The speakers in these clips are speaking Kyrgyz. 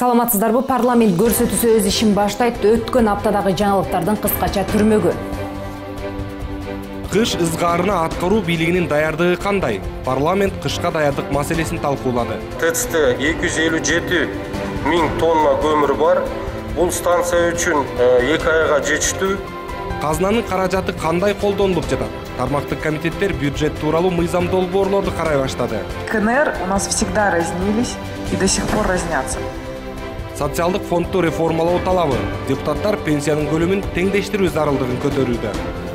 Саламатсыздарбы, парламент көрсөтүүсү өз ишин баштайт. Өткөн аптадагы жаңылыктардын кыскача түрмөгү. Кыш ызгаарына аткаруу бийлигинин даярдыгы кандай? Парламент кышка даярдык маселесин талкуулады. ТЭЦте 257 миң тонна көмүр бар. Бул станция үчүн 2 айга жетиштүү. Казынанын каражаты кандай колдонулуп жатат? Тармактык комитеттер бюджет тууралуу мыйзам долбоорлорду карай баштады. КНР у нас всегда разнились и до сих пор разнятся. Социалдык фондду реформалоо талабы. Депутаттар пенсиянын көлөмүн теңдештирүү зарылдыгын көтөрүүдө.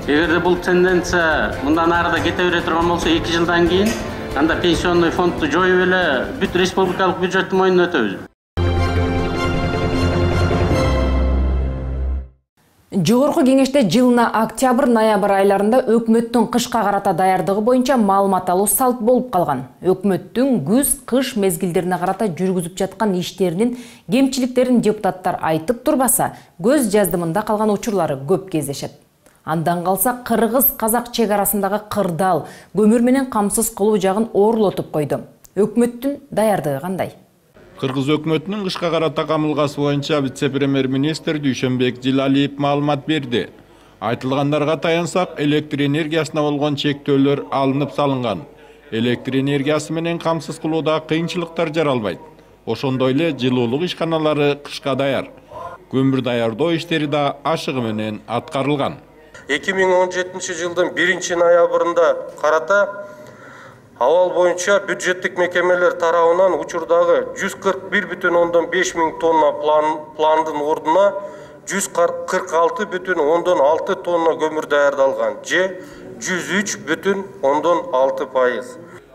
Эгерде бул тенденция мындан арыда кете бере турган болсо 2 жылдан кийин анда пенсионный фондду жоюп эле бүт республикалык бюджеттин мойнуна өтөбүз. Жогорку кеңеште жылына октябрь-ноябрь айларында өкмөттүн кышка карата даярдыгы боюнча маалымат алуу салт болуп калган. Өкмөттүн күз-кыш мезгилдерине карата жүргүзүп жаткан иштеринин кемчиликтерин депутаттар айтып турбаса, көз жаздымында калган учурлары көп кездешет. Андан калса кыргыз-казак чек арасындагы кырдаал, көмүр менен камсыз кылуу жагын ooрлотуп койду. Өкмөттүн даярдыгы кандай? Кыргыз өкмөтүнүн кышка карата камылгасы боюнча вице-премьер-министр Дүйшөнбек Дилалиев маалымат берди. Айтылгандарга таянсак, электр энергиясына болгон чектөөлөр алынып салынган. Электр энергиясы менен камсыз кылууда кыйынчылыктар жаралбайт. Ошондой эле жылуулук ишканалары кышка даяр. Көмүр даярдоо иштери да ашыгы менен аткарылган. 2017 жылдын 1-ноябрында карата абал боюнча бюджеттик мекемелер тарабынан учурдагы 141,5 миң тонна пландын ордуна 146,6 тонна көмүр даярдалган, же 103,6%.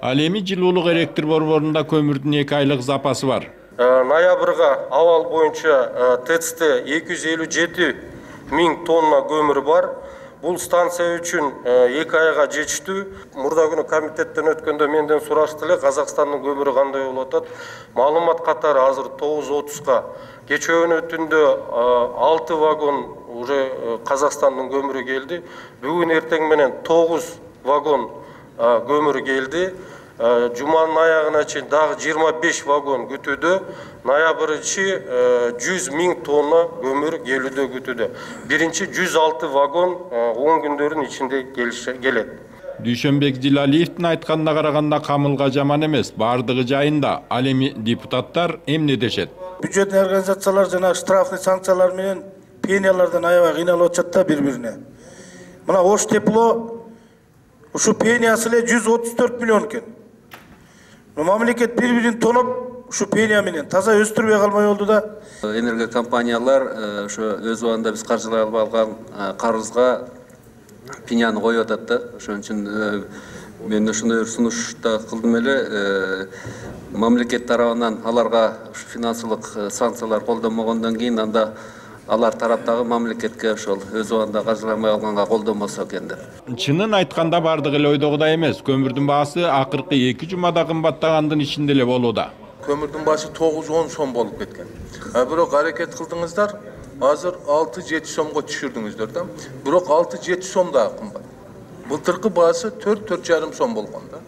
Ал эми жылуулук электр борборунда көмүрдүн 2 айлык запасы бар. Ноябрга абал боюнча ТЭЦте 257 миң тонна көмүр бар. Бул станция үчүн 2 айга жетиштүү. Мурда күнү комитеттен өткөндө менден сурашты эле, Казакстандын көмүрү кандай болуп атат. Маалымат катары азыр 9:30-га. Кечөөнү түндө 6 вагон уже Казакстандын көмүрү келди. Бүгүн эртең менен 9 вагон көмүрү келди. Жуманын аягына чейин дагы 25 вагон күтүүдө. Ноябрчы 100 миң тонна көмүр келүүдө күтүүдө. Биринчи 106 вагон 10 күндөрдүн ичинде келет. Дүйшөнбек Дилалиевдин айтканына караганда камылга жаман эмес, бардыгы жайында. Ал эми депутаттар эмне дешет? Бюджеттик организациялар жана штрафный санкциялар менен пениялардан аябай кыйналып атышат да бири-бирине. Мына Ош тепло ушу пениясы эле 134 миллион экен. Мамлекет бири-бирин тоноп ушу пения менен таза өстүрбөй калмай болду да. Энергокомпаниялар ошо өз убагында биз каржылай албай калган карызга пеняны коюп атат да. Ошон үчүн мен ошондой бир сунуш да кылдым эле. Мамлекет тарабынан аларга финансылык санкциялар колдонмогондон кийин анда алар тараптагы мамлекетке ошол өз убагында каржыламай калганга колдонбосо экен деп. Чынын айтканда бардыгы эле ойдогудай эмес. Көмүрдүн баасы акыркы 2 жумада кымбаттагандын ичинде эле болууда. Көмүрдүн баасы 9-10 сом болуп кеткен. Бирок аракет кылдыңыздар, азыр 6-7 сомго түшүрдүңүздөр да. Бирок 6-7 сом да кымбат. Былтыркы баасы 4-4,5 сом болгон да.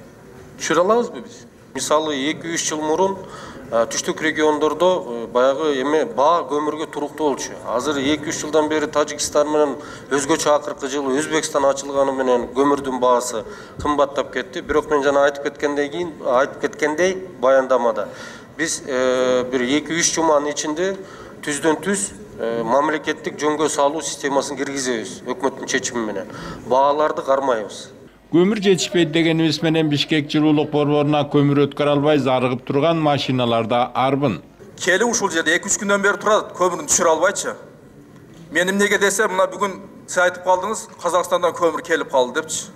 Түшүрө алабызбы биз? Мисалы 2-3 жыл мурун түштүк региондордо баягы эме баа көмүргө туруктуу болчу. Азыр 2-3 жылдан бери Тажикстан менен өзгөчө акыркы жылы Өзбекстан ачылганы менен көмүрдүн баасы кымбаттап кетти. Бирок мен жана айтып кеткендей баяндамада биз бир 2-3 жуманын ичинде түздөн түз мамлекеттик жөнгө салуу системасын киргизебиз өкмөттүн чечими менен. Бааларды кармайбыз. Көмүр жетишпейт дегенибиз менен Бишкек жылуулук борборуна көмүр өткөрө албай зарыгып турган машиналар да арбын. Келип ушул жерде 2-3 күндөн бери турат, көмүрүн түшүрө албайчы. Мен эмнеге десем, мына бүгүн сиз айтып калдыңыз, Казакстандан көмүр келип калды депчи.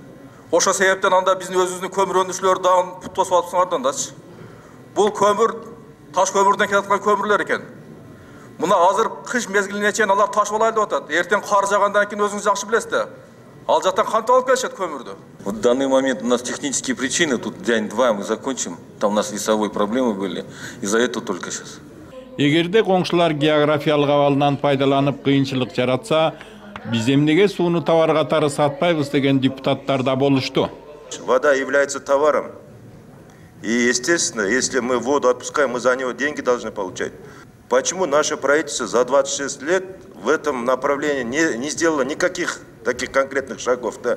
Ошо себептен анда биздин өзүбүздүн көмүр өндүрүүчүлөр дагы пут басып атыпсыңардан дачы. Бул көмүр таш көмүрдөн келаткан көмүрлөр экен. Мына азыр кыш мезгилине чейин алар таш болайлы деп атат. Эртең кар жагандан кийин өзүңүз жакшы билесиз да. Ал жактан кантип алып келишет көмүрдү? В данный момент у нас технические причины, тут день-два мы закончим. Там у нас весовые проблемы были, из-за этого только сейчас. Эгерде коңшулар географиялык абалынан пайдаланып кыйынчылык жаратса, биз эмнеге сууну товар катары сатпайбыз деген депутаттар да болушту. Вода является товаром. И, естественно, если мы воду отпускаем, мы за него деньги должны получать. Почему наше правительство за 26 лет в этом направлении не сделало никаких таких конкретных шагов? Да?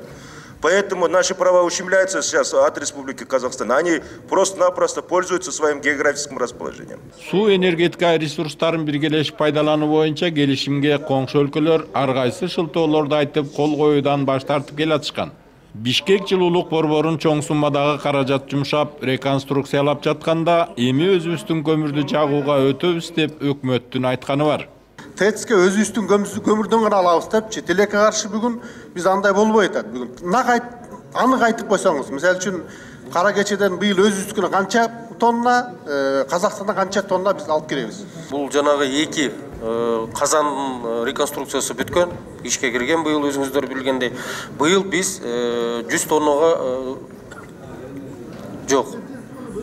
Поэтому наши права ущемляются сейчас от Республики Казахстан. Они просто-напросто пользуются своим географическим расположением. Суу энергетика ресурстарын биргелешип пайдалануу боюнча келишимге коңшу өлкөлөр ар кайсы шылтоолорду айтып кол коюудан баш тартып келатышкан. Бишкек жылуулук борборун чоң суммадагы каражат жумшап реконструкциялап жатканда эми өзүбүздүн көмүрдү жагууга өтөбүз деп өкмөттүн айтканы бар. ТЭЦке өзүбүздүн көмүрдөн гана алабыз деп чет элекке каршы бүгүн биз андай болбой атат. Бүгүн анык айтып койсоңуз, мисалы үчүн кара кечеден быйыл өзүбүздүкүнө канча тонна, Казакстандан канча тонна биз алып келебиз. Бул жанагы 2 казан реконструкциясы бүткөн, ишке кирген быйыл өзүңүздөр билгендей. Быйыл биз 100 тоннага жок,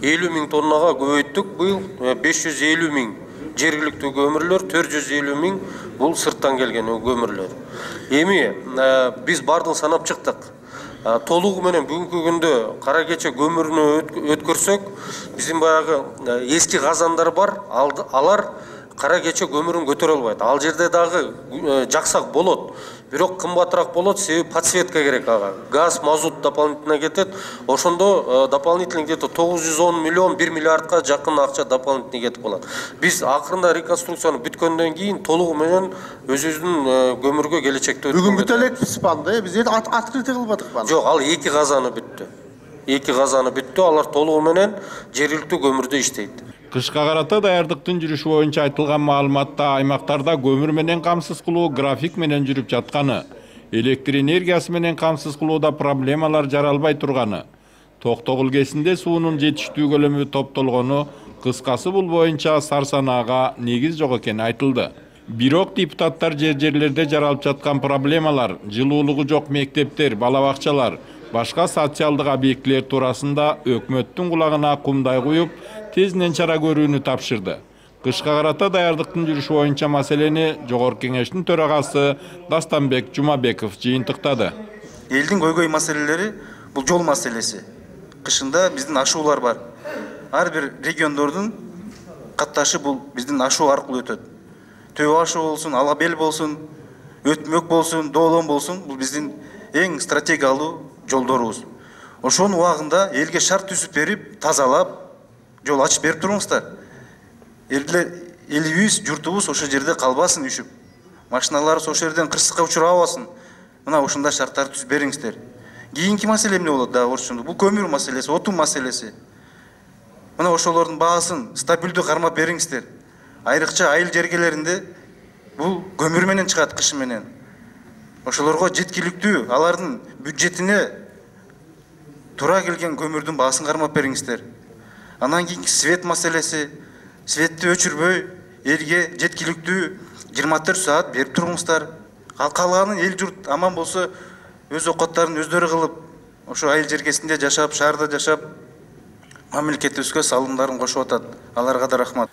50 000 тоннага көбөйттүк. Быйыл 550 000 жергиликтүү көмүрлөр, 450 000 бул сырттан келген көмүрлөр. Эми биз бардыгын санап чыктык. Толугу менен бүгүнкү күндө кара кече көмүрүнө өткөрсөк, биздин баягы эски казандар бар, алар кара кече көмүрүн көтөрө албайт. Ал жерде дагы жаксак болот, бирок кымбатыраак болот, себеби подсветка керек ага. Газ, мазут дополнительно кетет. Ошондо дополнительно где-то 910 миллион, 1 миллиардка жакын акча дополнительно кетип калат. Биз акырында реконструкцияны бүткөндөн кийин толугу менен өзүбүздүн көмүргө келечекте Бүгүн бүтө элекпиз панда, биз открытый кылбадык панда. Жок, ал 2 казаны бүттү. 2 казаны бүттү, алар толугу менен жергиликтүү көмүрдө иштейт. Кышка карата даярдыктын жүрүшү боюнча айтылган маалыматта аймактарда көмүр менен камсыз кылуу график менен жүрүп жатканы, электр энергиясы менен камсыз кылууда проблемалар жаралбай турганы, Токтогул КЭСинде суунун жетиштүү көлөмү топтолгону, кыскасы бул боюнча сарсанаага негиз жок экени айтылды. Бирок депутаттар жерлерде жаралып жаткан проблемалар, жылуулугу жок мектептер, бала бакчалар, башка социалдык объектилер туурасында өкмөттүн кулагына кумдай куюп, тезинен чара көрүүнү тапшырды. Кышка карата даярдыктын жүрүшү боюнча маселени Жогорку Кеңештин төрагасы Дастанбек Жумабеков жыйынтыктады. Элдин көйгөй маселелери бул жол маселеси. Кышында биздин ашуулар бар. Ар бир региондордун катташы бул биздин ашуу аркылуу өтөт. Төбө ашуу болсун, ала бел болсун, өтмөк болсун, доолон болсун, бул биздин эң стратегиялуу жолдорубуз. Ошонун убагында элге шарт түзүп берип, тазалап, жол ачып берип туруңуздар. Элибиз, журтубуз ошол жерде калбасын үшүп. Машиналарыбыз ошол жерден кырсыкка учурабасын. Мына ошондой шарттарды түзүп бериңиздер. Кийинки маселе эмне болот дагы орчундо? Бул көмүр маселеси, отун маселеси. Мына ошолордун баасын стабилдүү кармап бериңиздер. Айрыкча айыл жергелеринде бул көмүр менен чыгат, кышы менен. Ошолорго жеткиликтүү, алардын бюджетине туура келген көмүрдүн баасын кармап бериңиздер. Анан кийинки свет маселеси, светти өчүрбөй, элге жеткиликтүү 24 саат берип туруңуздар. Калганын эл журт аман болсо, өз окоттарын өздөрү кылып, ошо айыл жергесинде жашап, шаарда жашап, мамлекетибизге салымдарын кошуп атат. Аларга да рахмат.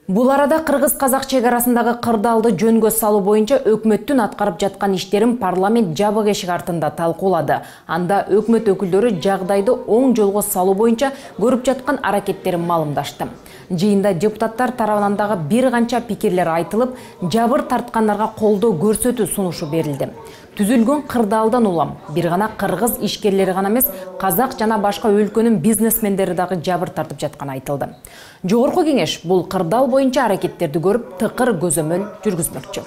Бул арада кыргыз-казак чек арасындагы кырдаалды жөнгө салуу боюнча өкмөттүн аткарып жаткан иштерин парламент жабык эшик артында талкуулады. Анда өкмөт өкүлдөрү жагдайды оң жолго салуу боюнча көрүп жаткан аракеттерин маалымдашты. Жыйында депутаттар тарабынан дагы бир канча пикирлер айтылып, жабыр тарткандарга колдоо көрсөтүү сунушу берилди. Түзүлгөн кырдаалдан улам бир гана кыргыз ишкерлери гана эмес, казак жана башка өлкөнүн бизнесмендери дагы жабыр тартып жатканы айтылды. Жогорку Кеңеш бул кырдаал боюнча аракеттерди көрүп, тыкыр көзөмөл жүргүзмөкчү.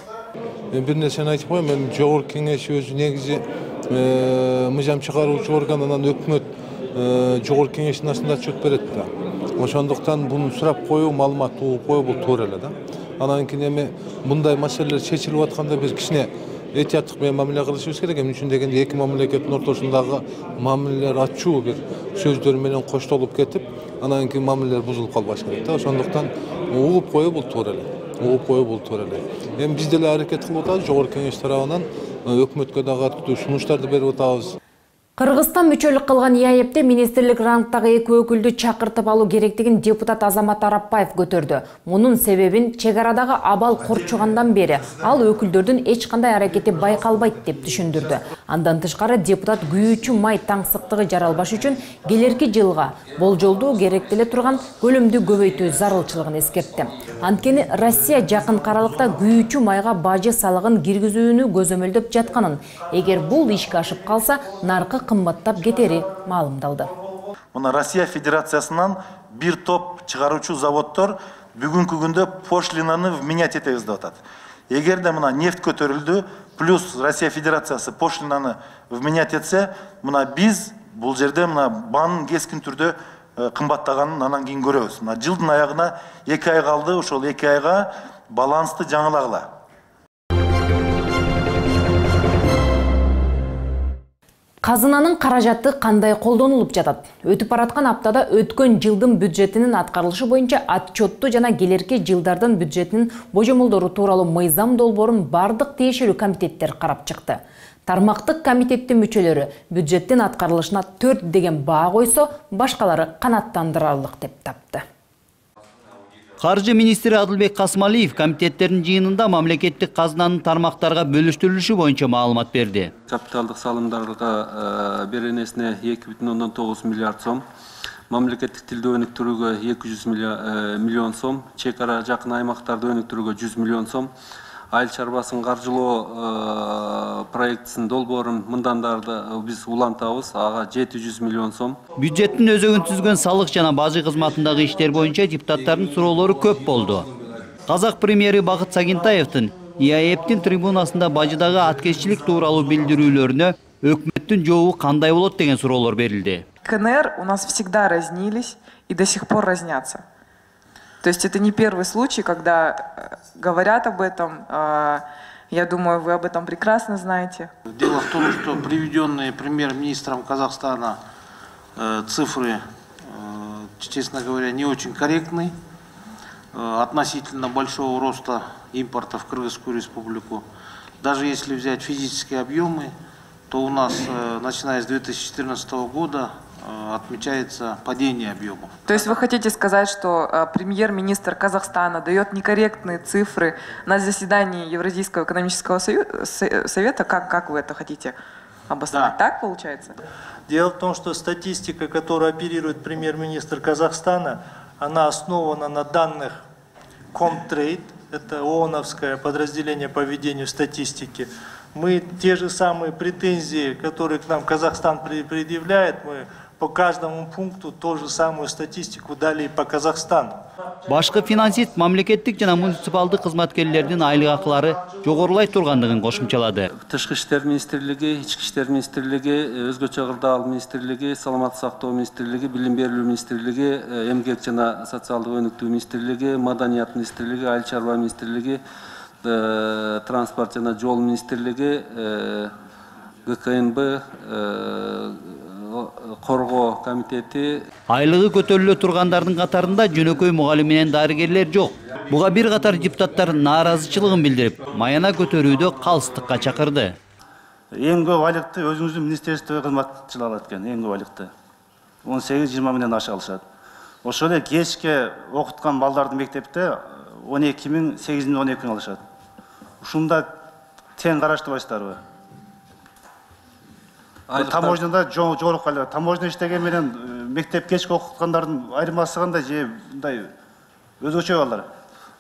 Бир нерсени айтып коеюн, мен Жогорку Кеңеш өзү негизи мыйзам чыгаруучу орган, анан өкмөт Жогорку Кеңештин астында отчет берет да. Ошондуктан буну сурап коюу, маалымат угуп коюу бул туура эле да. Анан кийин эми мындай маселелер чечилип атканда биз кичине этияттык менен мамиле кылышыбыз керек. Эмне үчүн дегенде эки мамлекеттин ортосундагы мамилелер ачуу бир сөздөр менен коштолуп кетип, анан кийин мамилелер бузулуп калбаш керек да. Ошондуктан угуп коюу бул туура эле. Угуп коюу бул туура эле. Эми биз деле аракет кылып атабыз, Жогорку Кеңеш тарабынан өкмөткө дагы артуу сунуштарды берип атабыз. Кыргызстан мүчөлүк кылган ИАЭПте министрлик рангтагы эки өкүлдү чакыртып алуу керектигин депутат Азамат Арапбаев көтөрдү. Мунун себебин чек арадагы абал корчугандан бери ал өкүлдөрдүн эч кандай аракети байкалбайт деп түшүндүрдү. Андан тышкары депутат күйүүчү май таңсыктыгы жаралбаш үчүн келерки жылга болжолдуу керектеле турган көлөмдү көбөйтүү зарылчылыгын эскертти. Анткени Россия жакынкы аралыкта күйүүчү майга бажы салыгын киргизүүнү көзөмөлдөп жатканын, эгер бул ишке ашып калса, наркы кымбаттап кетери маалымдалды. Мына Россия Федерациясынан бир топ чыгаруучу заводдор бүгүнкү күндө пошлинаны вменять этебиз деп атат. Эгерде мына нефть көтөрүлдү, плюс Россия Федерациясы пошлинаны вменять этсе, мына биз бул жерде мына банын кескин түрдө кымбаттаганын анан кийин көрөбүз. Мына жылдын аягына 2 ай калды, ошол 2 айга балансты жаңылагыла. Казынанын каражаты кандай колдонулуп жатат? Өтүп бараткан аптада өткөн жылдын бюджетинин аткарылышы боюнча отчетту жана келерки жылдардын бюджетинин божомолдору тууралуу мыйзам долбоорун бардык тиешелүү комитеттер карап чыкты. Тармактык комитеттин мүчөлөрү бюджеттин аткарылышына 4 деген баа койсо, башкалары канааттандырарлык деп тапты. Каржы министри Адылбек Касымалиев комитеттердин жыйынында мамлекеттик казынанын тармактарга бөлүштүрүлүшү боюнча маалымат берди. Капиталдык салымдарга беренесине 2,9 миллиард сом, мамлекеттик тилди өнүктүрүүгө 200 миллион сом, чек ара жакын аймактарды өнүктүрүүгө 100 миллион сом, айыл чарбасын каржылоо проектисин долбоорун мындандарды биз улантабыз, ага 700 миллион сом. Бюджеттин өзөгүн түзгөн салык жана бажы кызматындагы иштер боюнча депутаттардын суроолору көп болду. Казак премьери Бакыт Сагинтаевдин ИАЭПтин трибунасында бажыдагы аткезчилик тууралуу билдирүүлөрүнө өкмөттүн жообу кандай болот деген суроолор берилди. КНР у нас всегда разнились и до сих пор разнятся. То есть это не первый случай, когда говорят об этом. Я думаю, вы об этом прекрасно знаете. Дело в том, что приведенные премьер-министром Казахстана цифры, честно говоря, не очень корректны относительно большого роста импорта в Кыргызскую республику. Даже если взять физические объемы, то у нас, начиная с 2014 года, отмечается падение объемов. То есть вы хотите сказать, что премьер-министр Казахстана дает некорректные цифры на заседании Евразийского экономического совета? Как вы это хотите обосновать? Да. Так получается? Дело в том, что статистика, которую оперирует премьер-министр Казахстана, она основана на данных Comtrade, это ООНовское подразделение по ведению статистики. Мы те же самые претензии, которые к нам Казахстан предъявляет, мы по каждому пункту ту же самую статистику дали и по Казахстану. Башкы финансист мамлекеттик жана муниципалдык кызматкерлердин айлык акылары жогорулай тургандыгын кошумчалады. Тышкы иштер министрлиги, ички иштер министрлиги, өзгөчө кырдаал министрлиги, саламаттык сактоо министрлиги, билим берүү министрлиги, эмгек жана социалдык өнүктүү министрлиги, маданият министрлиги, айыл чарба министрлиги, транспорт жана жол министрлиги, ГКНБ, Коргоо комитети. Айлыгы көтөрүлө тургандардын катарында жөнөкөй мугалим менен дарыгерлер жок. Буга бир катар депутаттар нааразычылыгын билдирип, маяна көтөрүүдө калыстыкка чакырды. Эң көп айлыкты өзүңүздүн министрликтеги кызматчылар алат экен, эң көп айлыкты. 18-20 миңден аша алышат. Ошол эле кечке окуткан балдардын мектепте 12 миң, 8 миң, 12 миң алышат. Ушунда тең караштырбайсыздарбы? Таможняда жогору калат. Таможня иштеген менен мектеп кечке окуткандардын айырмасы кандай же мындай өзгөчө балдар?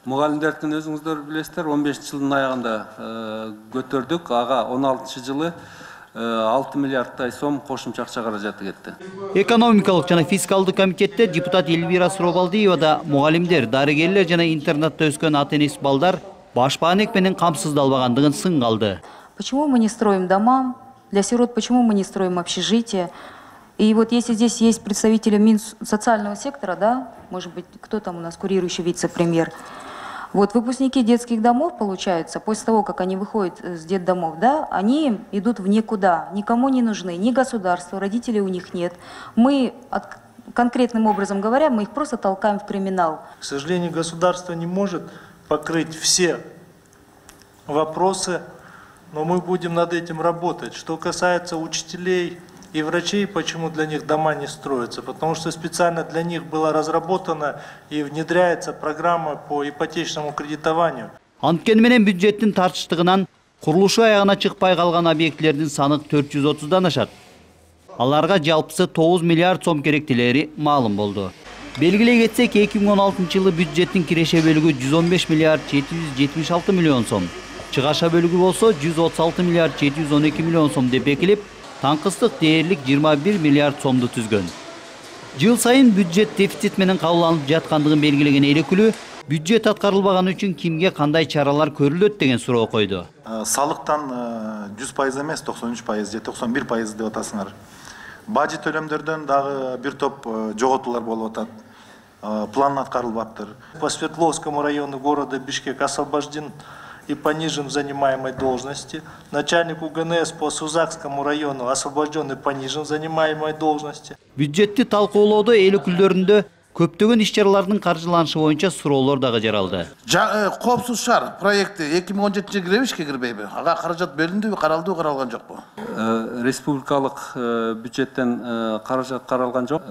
Мугалимдердин өзүңүздөр билесиздер, 15-жылдын аягында көтөрдүк. Ага 16-жылы 6 миллиардтай сом кошумча акча каражаты кетти. Экономикалык жана фискалдык комитетте депутат Эльвира Суробалдиева да мугалимдер, дарыгерлер жана интернатта өскөн ата-энеси балдар башпаанек менен камсыздалбагандыгын сынга алды. Почему мы не строим дома для сирот, почему мы не строим общежития? И вот если здесь есть представители социального сектора, да, может быть, кто там у нас курирующий вице-премьер, вот выпускники детских домов, получается, после того, как они выходят с детдомов, да, они идут в никуда, никому не нужны, ни государству, родителей у них нет. Мы, конкретным образом говоря, мы их просто толкаем в криминал. К сожалению, государство не может покрыть все вопросы, но мы будем над этим работать. Что касается учителей И врачей, почему для них дома не строятся? Потому что специально для них была разработана и внедряется программа по ипотечному кредитованию. Анткени менен бюджеттин тартыштыгынан курулушу аягына чыкпай калган объектилердин саны 430дан ашат. Аларга жалпысы 9 миллиард сом керектелери маалым болду. Белгилей кетсек, 2016 жылы бюджеттин киреше бөлүгү 115 миллиард 776 миллион сом. Чыгаша бөлүгү болсо 136 миллиард 712 миллион сом деп бекилип, таңкыстык дээрлик 21 миллиард сомду түзгөн. Жыл сайын бюджет дефицит менен кабыл алынып жаткандыгын белгилеген эл өкүлү бюджет аткарылбаганы үчүн кимге кандай чаралар көрүлөт деген суроо койду. Салыктан 100% эмес, 93% же 91% деп атасыңар. Бажы төлөмдөрдөн дагы бир топ жоготуулар болуп атат. План аткарылбаптыр. По Свердловскому району города Бишкек освобожден и понижен в занимаемой должности. Начальник УГНС по Сузакскому району освобожден и понижен в занимаемой должности. Бюджетти талкуулоодо эл өкүлдөрүндө көптөгөн иш-чаралардын каржыланышы боюнча суроолор дагы жаралды. Коопсуз шаар проекти 2017 кирби ишке кирбейби? Ага каражат бөлүндүбү, каралдыбы, каралган жокпу? Республикалык бюджеттен каражат каралган жок.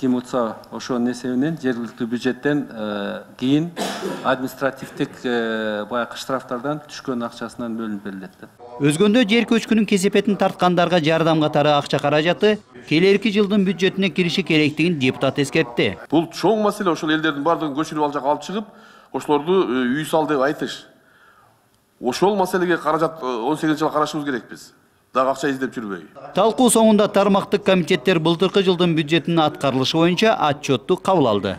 Ким утса ошонун эсебинен жергиликтүү бюджеттен кийин административдик баягы штрафтардан түшкөн акчасынан бөлүнүп берилет. Өзгөндө жер көчкүнүн кесепетин тарткандарга жардам катары акча каражаты келерки жылдын бюджетине кириши керектигин депутат эскертти. Бул чоң маселе, ошол элдердин бардыгын көчүрүп ал жака алып чыгып, ошолорду үй сал деп айтыш. Ошол маселеге каражат 18-жылы карашыбыз керек биз. Дагы акча издеп жүрбөй. Талкуу соңунда тармактык комитеттер былтыркы жылдын бюджетинин аткарылышы боюнча отчетту кабыл алды.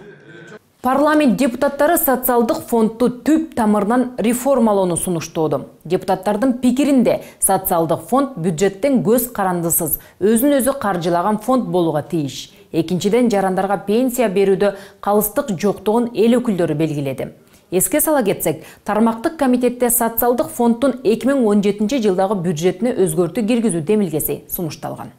Парламент депутаттары социалдык фондду түп тамырынан реформалоону сунуштоодо. Депутаттардын пикиринде социалдык фонд бюджеттен көз карандысыз, өзүн өзү каржылаган фонд болууга тийиш. Экинчиден, жарандарга пенсия берүүдө калыстык жоктугун эл өкүлдөрү белгиледи. Эске сала кетсек, тармактык комитетте социалдык фонддун 2017 жылдагы бюджетине өзгөртүү киргизүү демилгеси сунушталган.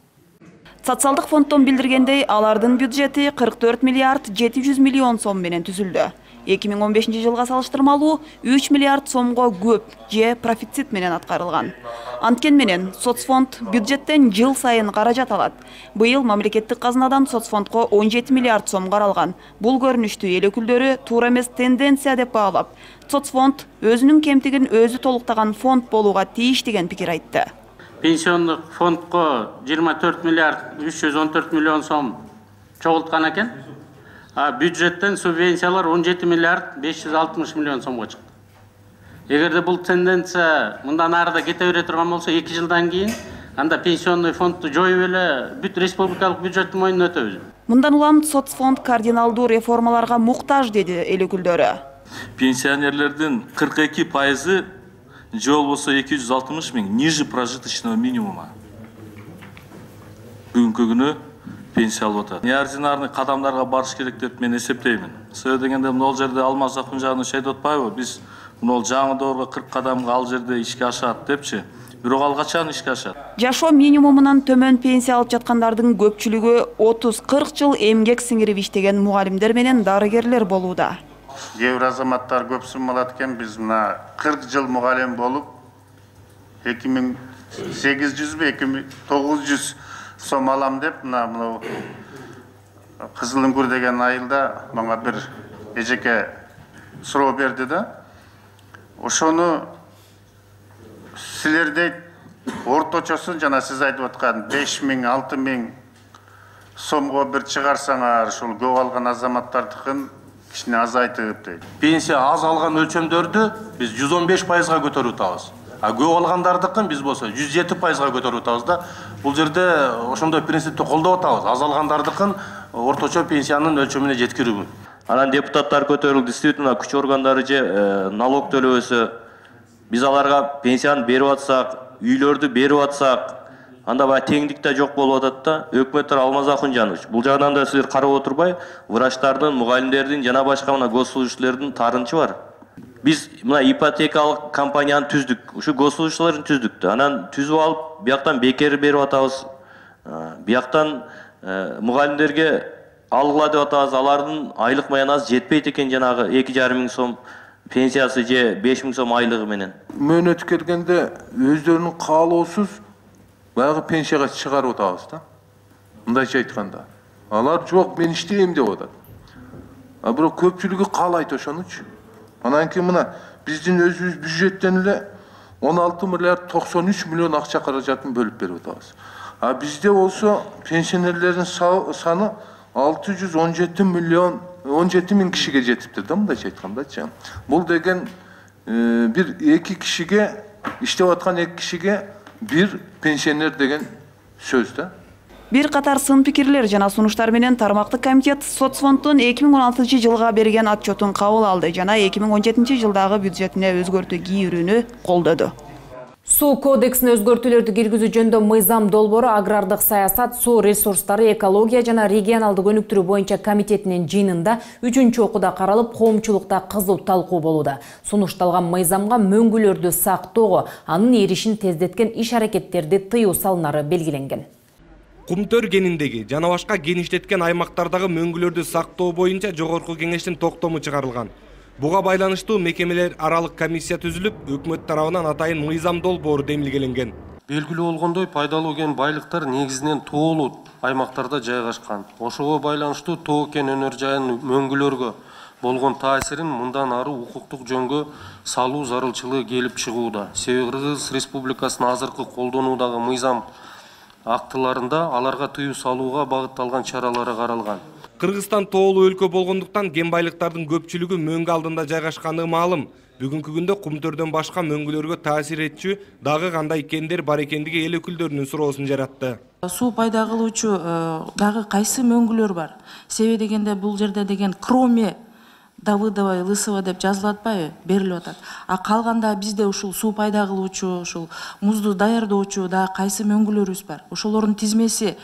Социалдык фонддон билдиргендей, алардын бюджети 44 миллиард 700 миллион сом менен түзүлдү. 2015 жылга салыштырмалуу 3 миллиард сомго көп же профицит менен аткарылган. Анткени менен соцфонд бюджеттен жыл сайын каражат алат. Быйыл мамлекеттик казынадан соцфондко 17 миллиард сом каралган. Бул көрүнүштү эл өкүлдөрү туура эмес тенденция деп баалап, соцфонд өзүнүн кемтигин өзү толуктаган фонд болууга тийиш деген пикир айтты. Пенсиондық фондко 24 миллиард 314 миллион сом чогулткан экен. Бюджеттен субвенциялар 17 миллиард 560 миллион сомго чыкты. Эгерде бул тенденция мындан ары да кете бере турган болсо, 2 жылдан кийин анда пенсионный фондду жоюп эле бүт республикалык бюджеттин мойнуна өтөбүз. Мындан улам соцфонд кардиналдуу реформаларга муктаж деди эл өкүлдөрү. Пенсионерлердин 42% же болбосо 260 миң ниже прожиточного минимума бүгүнкү күнү пенсия алып атат. Неординарный кадамдарга барыш керек деп мен эсептеймин. Себеби дегенде могул жерде Алмаз Акунжанов айтып атпайбы, биз могул жаңы доорго 40 кадамга ал жерде ишке ашат депчи. Бирок ал качан ишке ашат? Жашоо минимумунан төмөн пенсия алып жаткандардын көпчүлүгү 30-40 жыл эмгек сиңирип иштеген мугалимдер менен дарыгерлер болууда. Кейбір азаматтар көп сум алат экен, биз мына 40 жыл мугалим болуп 2800 бе 2900 сом алам деп мына Кызылынгүр деген айылда мага бир эжеке суроо берди да. Ошону силердей орточосун жана сиз айтып аткан 5000 6000 сомго бир чыгарсаңар, ушул көп алган азаматтардыкын кичине азайтып дейт. Пенсия аз алган өлчөмдөрдү биз 115%га көтөрүп атабыз. Көп алгандардыкын биз болсо 107%га көтөрүп атабыз да. Бул жерде ошондой принципти колдоп атабыз. Аз алгандардыкын орточо пенсиянын өлчөмүнө жеткирүү. Анан депутаттар көтөрүлдү, действительно күч органдары же налог төлөбөсө, биз аларга пенсияны берип атсак, үйлөрдү берип атсак, анда бай теңдик да жок болуп атат да. Өкмөттөр Алмаз Акунжанович, бул жагдан да силер карап отурбай, врачтардын, мугалимдердин жана башка мына госслужащийлердин тарынчы бар. Биз мына ипотекалык компанияны түздүк, ушу госслужащийлерин түздүк да. Анан түзүп алып, бияктан бекер берип атабыз. Бияктан мугалимдерге алгыла деп атабыз, алардын айлык маянасы жетпейт экен, жанагы 2,5 миң сом пенсиясы же 5 миң сом айлыгы менен. Мөөнөт келгенде өздөрүнүн каалоосуз баягы пенсияга чыгарып атабыз да. Мындайча айтканда. Алар жок, мен иштейм деп атат. А бирок көпчүлүгү каалайт ошонучу. Анан кийин мына биздин өзүбүз бюджеттен эле 16 миллиард 93 миллион акча каражатын бөлүп берип атабыз. А бизде болсо пенсионерлердин саны 617 миллион 17 миң кишиге жетиптир да, мындайча айткандачы. Бул деген бир эки кишиге, иштеп аткан эки кишиге бир пенсионер деген сөз да. Бир катар сын пикирлер жана сунуштар менен тармактык комитет соцфонддун 2016 жылга берген отчетун кабыл алды жана 2017 жылдагы бюджетине өзгөртүү кийүүнү колдоду. Суу кодексине өзгөртүүлөрдү киргизүү жөнүндө мыйзам долбоору агрардык саясат, суу ресурстары, экология жана регионалдык өнүктүрүү боюнча комитетинин жыйынында 3-чү окууда каралып, коомчулукта кызуу талкуу болууда. Сунушталган мыйзамга мөңгүлөрдү сактоого, анын эришин тездеткен иш-аракеттерди тыюу салынары белгиленген. Кумтөр кениндеги жана башка геништеткен аймактардагы мөңгүлөрдү сактоо боюнча жогорку кеңештин токтому чыгарылган. Буга байланыштуу мекемелер аралык комиссия түзүлүп, өкмөт тарабынан атайын мыйзам долбоору демилгеленген. Белгилүү болгондой, пайдалуу кен байлыктар негизинен тоолуу аймактарда жайгашкан. Ошого байланыштуу тоо кен өнөр жайынын мөңгүлөргө болгон таасирин мындан ары укуктук жөнгө салуу зарылчылыгы келип чыгууда. Себеби Кыргыз Республикасынын азыркы колдонуудагы мыйзам актыларында аларга тыюу салууга багытталган чаралары каралган. Кыргызстан тоолуу өлкө болгондуктан кен байлыктардын көпчүлүгү мөңгү алдында жайгашканы маалым. Бүгүнкү күндө кумтөрдөн башка мөңгүлөргө таасир этчү дагы кандай кендер бар экендиги эл өкүлдөрүнүн суроосун жаратты. Суу пайда кылуучу дагы кайсы мөңгүлөр бар? Себеби дегенде бул жерде деген кроме Давыдова и Лысова деп жазылып атпайбы, берилип атат. А калганда бизде ушул суу пайда кылуучу, ушул музду даярдоочу да кайсы мөңгүлөрүбүз бар? Ошолордун тизмеси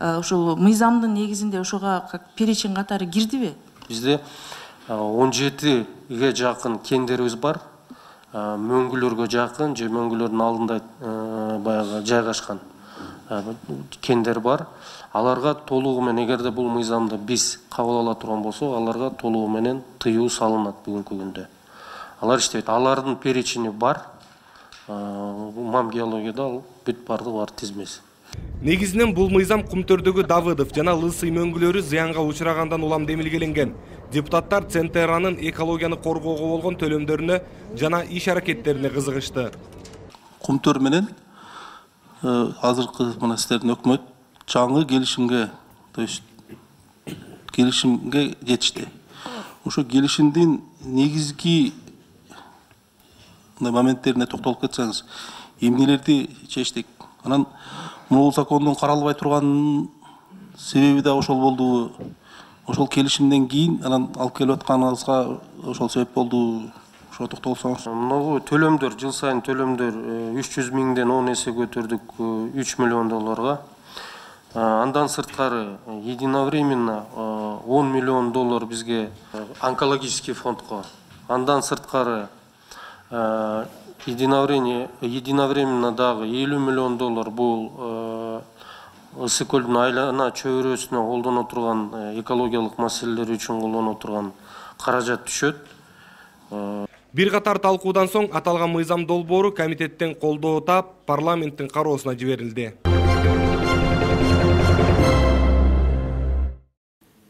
ушул мыйзамдын негизинде ошого перечень катары кирдиби? Бизде 17ге жакын кендерибиз бар. Мөңгүлөргө жакын же мөңгүлөрдүн алдында баягы жайгашкан кендер бар. Аларга толугу менен, эгерде бул мыйзамды биз кабыл ала турган болсок, аларга толугу менен тыюу салынат бүгүнкү күндө. Алар иштейт. Алардын перечини бар. Мам геологияда ал бүт бардыгы бар тизмеси. Негизинен бул мыйзам кумтөрдөгү Давыдов жана Лысый мөңгүлөрү зыянга учурагандан улам демилгеленген. Депутаттар ЦНТРнын экологияны коргоого болгон төлөмдөрүнө жана иш-аракеттерине кызыгышты. Кумтөр менен азыркы мына сиздердин өкмөт жаңы келишимге, то есть келишимге жетишти. Ошо келишимдин негизги моменттерине токтолуп кетсеңиз, эмнелерди чечтик? Анан бул закондун каралбай турган себеби да ошол болду. Ошол келишимден кийин анан алып келип атканыбызга ошол себеп болду. Ошо токтолсоңуз. Мына төлөмдөр, жыл сайын төлөмдөр 300 миңден 10 эсе көтөрдүк, 3 миллион долларга. Андан сырткары единовременно 10 миллион доллар бизге онкологический фондко. Андан сырткары единовременно дагы 50 миллион доллар бул Ысык көлдүн айлана чөйрөсүнө колдоно турган экологиялык маселелер үчүн колдоно турган каражат түшөт. Бир катар талкуудан соң аталган мыйзам долбоору комитеттен колдоо таап парламенттин кароосуна жиберилди.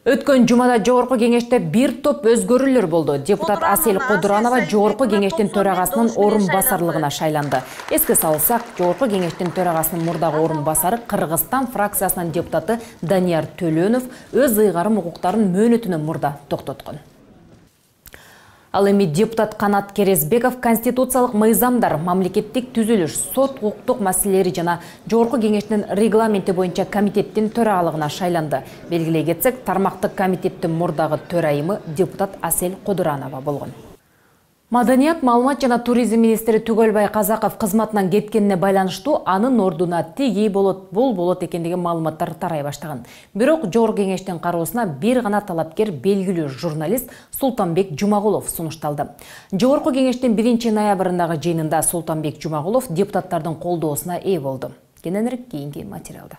Өткөн жумада жогорку кеңеште бир топ өзгөрүүлөр болду. Депутат Асель Кодуранова жогорку кеңештин төрагасынын орун басарлыгына шайланды. Эске салсак, жогорку кеңештин төрагасынын мурдагы орун басары Кыргызстан фракциясынын депутаты Данияр Төлөнов өз ыйгарым укуктарын мөөнөтүнөн мурда токтоткон. Ал эми депутат Канат Керезбеков конституциялык мыйзамдар, мамлекеттик түзүлүш, сот укуктук маселелери жана жогорку кеңештин регламенти боюнча комитеттин төрагалыгына шайланды. Белгилей кетсек, тармактык комитеттин мурдагы төрайымы депутат Асель Кодуранова болгон. Маданият, маалымат жана туризм министри Түгөлбай Казаков кызматынан кеткенине байланыштуу анын ордуна тиги болот, бул болот экендиги маалыматтар тарай баштаган. Бирок жогорку кеңештин кароосуна бир гана талапкер белгилүү журналист Султанбек Жумагулов сунушталды. Жогорку кеңештин 1-ноябрындагы жыйынында Султанбек Жумагулов депутаттардын колдоосуна ээ болду. Кененирээк кийинки материалда.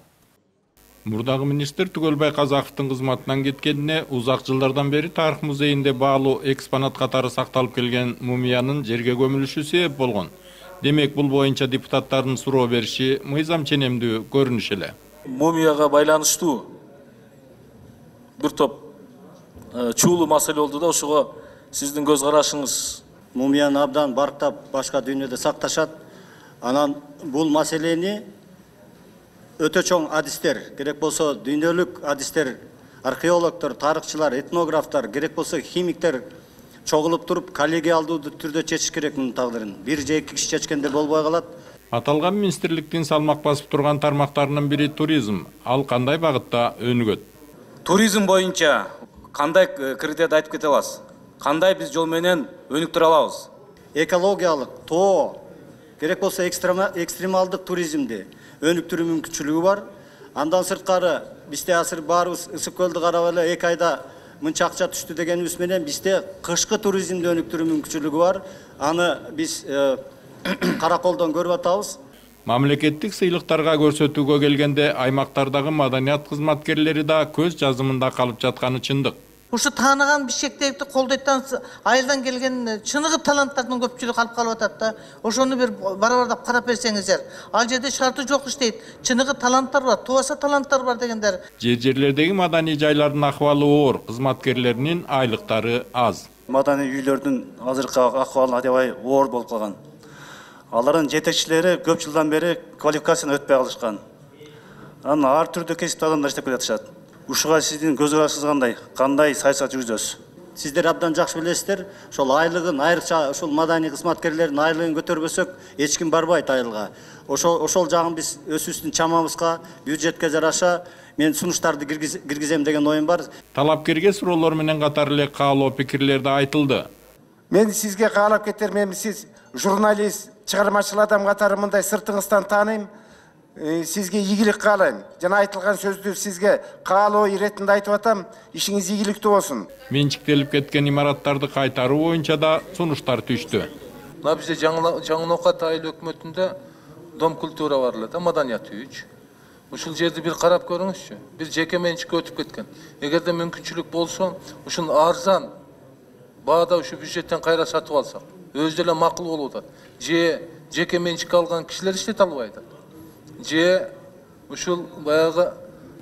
Мурдагы министр Түгөлбай Казаковдун кызматынан кеткенине узак жылдардан бери тарых музейинде баалуу экспонат катары сакталып келген мумиянын жерге көмүлүшү себеп болгон. Демек бул боюнча депутаттардын суроо бериши мыйзам ченемдүү көрүнүш эле. Мумияга байланыштуу бир топ чуулуу маселе болду да, ошого сиздин көз карашыңыз? Мумияны абдан барктап башка дүйнөдө сакташат. Анан бул маселени өтө чоң адистер, керек болсо дүйнөлүк адистер, археологдор, тарыхчылар, этнографтар, керек болсо химиктер чогулуп туруп коллегиалдуу түрдө чечиш керек мунун тагдырын. Бир же эки киши чечкенде болбой калат. Аталган министрликтин салмак басып турган тармактарынын бири туризм. Ал кандай багытта өнүгөт? Туризм боюнча кандай критерийди айтып кете аласыз? Кандай биз жол менен өнүктүрө алабыз? Экологиялык, тоо, керек болсо экстремалдык туризмди өнүктүрүү мүмкүнчүлүгү бар. Андан сырткары бизде азыр баарыбыз ысык көлдү карап эле 2 айда мынча акча түштү дегенибиз менен бизде кышкы туризмди өнүктүрүү мүмкүнчүлүгү бар. Аны биз караколдон көрүп атабыз. Мамлекеттик сыйлыктарга көрсөтүүгө келгенде аймактардагы маданият кызматкерлери да көз жазымында калып жатканы чындык. Ушу тааныган Бишкектеги колдойттан айылдан келген чыныгы таланттардын көпчүлүгү калып атат да. Ошону бир барабардап карап берсеңиздер. Ал жерде шарты жок иштейт. Чыныгы таланттар бар, туаса таланттар бар дегендер. Жерлердеги маданий жайлардын акыбалы оор, кызматкерлеринин айлыктары аз. Маданий үйлөрдүн азыркы акыбалы аябай оор болуп калган. Алардын жетекчилери көп жылдан бери квалификацияны өтпөй калышкан. Анан ар түрдүү кесип адамдар иштеп келатышат. Ушуга сиздин көз карашыңыз кандай саясат жүргүзөсүз? Сиздер абдан жакшы билесиздер, ошол айлыгын айрыкча ошол маданий кызматкерлердин айлыгын көтөрбөсөк, эч ким барбайт айылга. Ошол жагын биз өзүбүздүн чамабызга, бюджетке жараша мен сунуштарды киргизем деген оюм бар. Талапкерге суроолор менен катар эле каалоо пикирлер да айтылды. Мен сизге каалап кетер, мен сиз журналист, чыгармачыл адам катары мындай сыртыңыздан тааныйм. Сизге ийгилик каалайм. Жана айтылган сөздү сизге каалоо иретинде айтып атам. Ишиңиз ийгиликтүү болсун. Менчиктелип кеткен имараттарды кайтаруу боюнча да сунуштар түштү. Мына бизде Жаңынокат айыл өкмөтүндө дом культура бар эле да, маданият үйүч. Ушул жерди бир карап көрүңүзчү. Бир жеке менчикке өтүп кеткен. Эгерде мүмкүнчүлүк болсо, ушун арзан баада ушу бюджеттен кайра сатып алсак, өзү эле макул болуп атат. Же жеке менчикке алган кишилер иштете албай атат. Же ушул баягы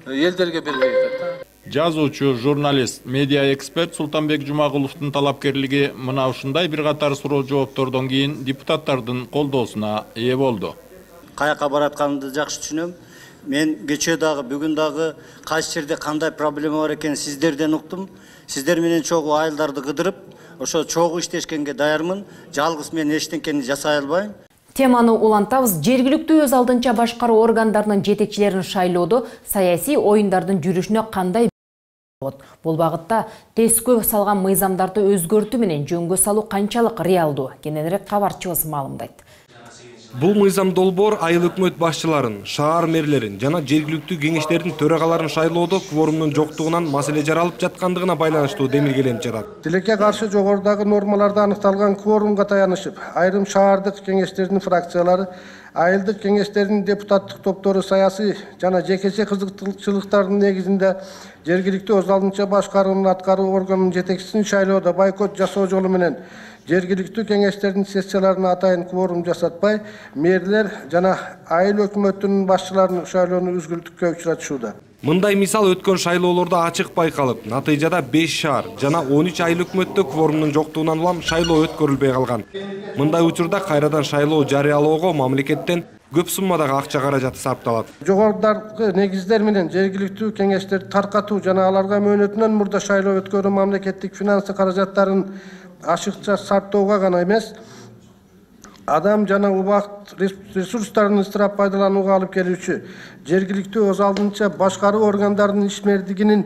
элдерге бербей атат. Жазуучу, журналист, медиа эксперт Султанбек Жумагуловдун талапкерлиги мына ушундай бир катар суроо жооптордон кийин депутаттардын колдоосуна ээ болду. Каяка баратканымды жакшы түшүнөм. Мен кечээ дагы, бүгүн дагы кайсы жерде кандай проблема бар экенин сиздерден уктум. Сиздер менен чогуу айылдарды кыдырып, ошо чогуу иштешкенге даярмын. Жалгыз мен эчтенкени жасай албайм. Теманы улантабыз. Жергиликтүү өз алдынча башкаруу органдарынын жетекчилерин шайлоодо саясий оюндардын жүрүшүнө кандай болот? Бул багытта тескөө салган мыйзамдарды өзгөртүү менен жөнгө салуу канчалык реалдуу? Кененирээк кабарчыбыз маалымдайт. Бул мыйзам долбоор айыл өкмөт башчыларын, шаар мэрлерин жана жергиликтүү кеңештердин төрагаларын шайлоодо кворумдун жоктугунан маселе жаралып жаткандыгына байланыштуу демилгеленип жатат. Тилекке каршы жогорудагы нормаларда аныкталган кворумга таянышып, айрым шаардык кеңештердин фракциялары, айылдык кеңештердин депутаттык топтору саясий жана жекече кызыкчылыктардын негизинде жергиликтүү өз алдынча башкаруунун аткаруу органынын жетекчисин шайлоодо бойкот жасоо жолу менен жергиликтүү кеңештердин сессияларына атайын кворум жасатпай, мэрлер жана айыл өкмөтүнүн башчыларынын шайлоону үзгүлтүккө учуратышууда. Мындай мисал өткөн шайлоолордо ачык байкалып, натыйжада 5 шаар жана 13 айыл өкмөттө кворумдун жоктугунан улам шайлоо өткөрүлбөй калган. Мындай учурда кайрадан шайлоо жарыялоого мамлекеттен көп суммадагы акча каражаты сарпталат. Жогорудагы негиздер менен жергиликтүү кеңештерди таркатуу жана аларга мөөнөтүнөн мурда шайлоо өткөрүү мамлекеттик финансы каражаттарын ашыкча сарптоого гана эмес, адам жана убакыт ресурстарын ысырап пайдаланууга алып келүүчү жергиликтүү өз алдынча башкаруу органдарынын ишмердигинин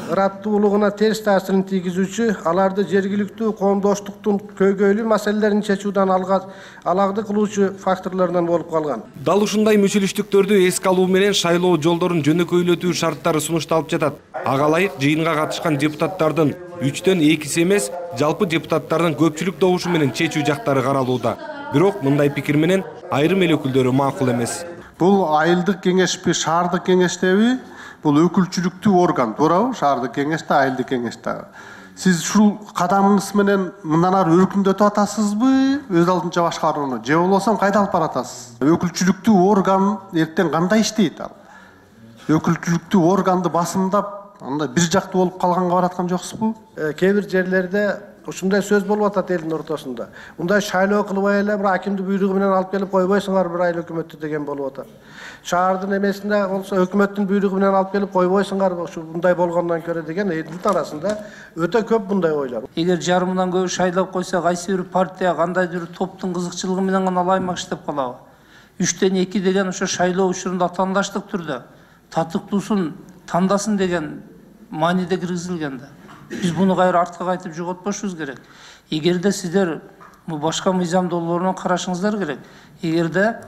ыраттуулугуна терс таасирин тийгизүүчү, аларды жергиликтүү коомдоштуктун көйгөйлүү маселелерин чечүүдөн алагды кылуучу факторлордон болуп калган. Дал ушундай мүчүлүштүктөрдү эске алуу менен шайлоо жолдорун жөнөкөйлөтүү шарттары сунушталып жатат. Ага ылайык жыйынга катышкан депутаттардын 3төн 2си эмес, жалпы депутаттардын көпчүлүк добушу менен чечүү жактары каралууда. Бирок мындай пикир менен айрым эл өкүлдөрү макул эмес. Бул айылдык кеңешпи, шаардык кеңештеби? Бул өкүлчүлүктүү орган, туурабы? Шаардык кеңеште, айылдык кеңеште. Сиз ушул кадамыңыз менен мындан ары өркүндөтүп атасызбы, өз алдынча башкарууну, же болбосо кайда алып баратасыз? Өкүлчүлүктүү орган эртең кандай иштейт ал? Өкүлчүлүктүү органды басымдап, анда бир жактуу болуп калганга бараткан жоксузбу? Кээ бир жерлерде ушундай сөз болуп атат элдин ортосунда. Мындай шайлоо кылбай эле бир акимди буйругу менен алып келип койбойсуңар бир айыл өкмөттү деген болуп атат. Шаардын эмесинде болсо өкмөттүн буйругу менен алып келип койбойсуңар ушу мындай болгондон көрө деген элдин арасында өтө көп мындай ойлор. Эгер жарымынан көп шайлап койсо кайсы бир партия кандайдыр бир топтун кызыкчылыгы менен гана алаймак иштеп калабы? 3-2 деген ошо шайлоо учурунда атаандаштык түрдө татыктуусун тандасын деген мааниде киргизилген да. Биз буну кайра артка кайтып жоготпошубуз керек. Эгерде сиздер башка мыйзамдоолорун карашыңыздар керек. Эгерде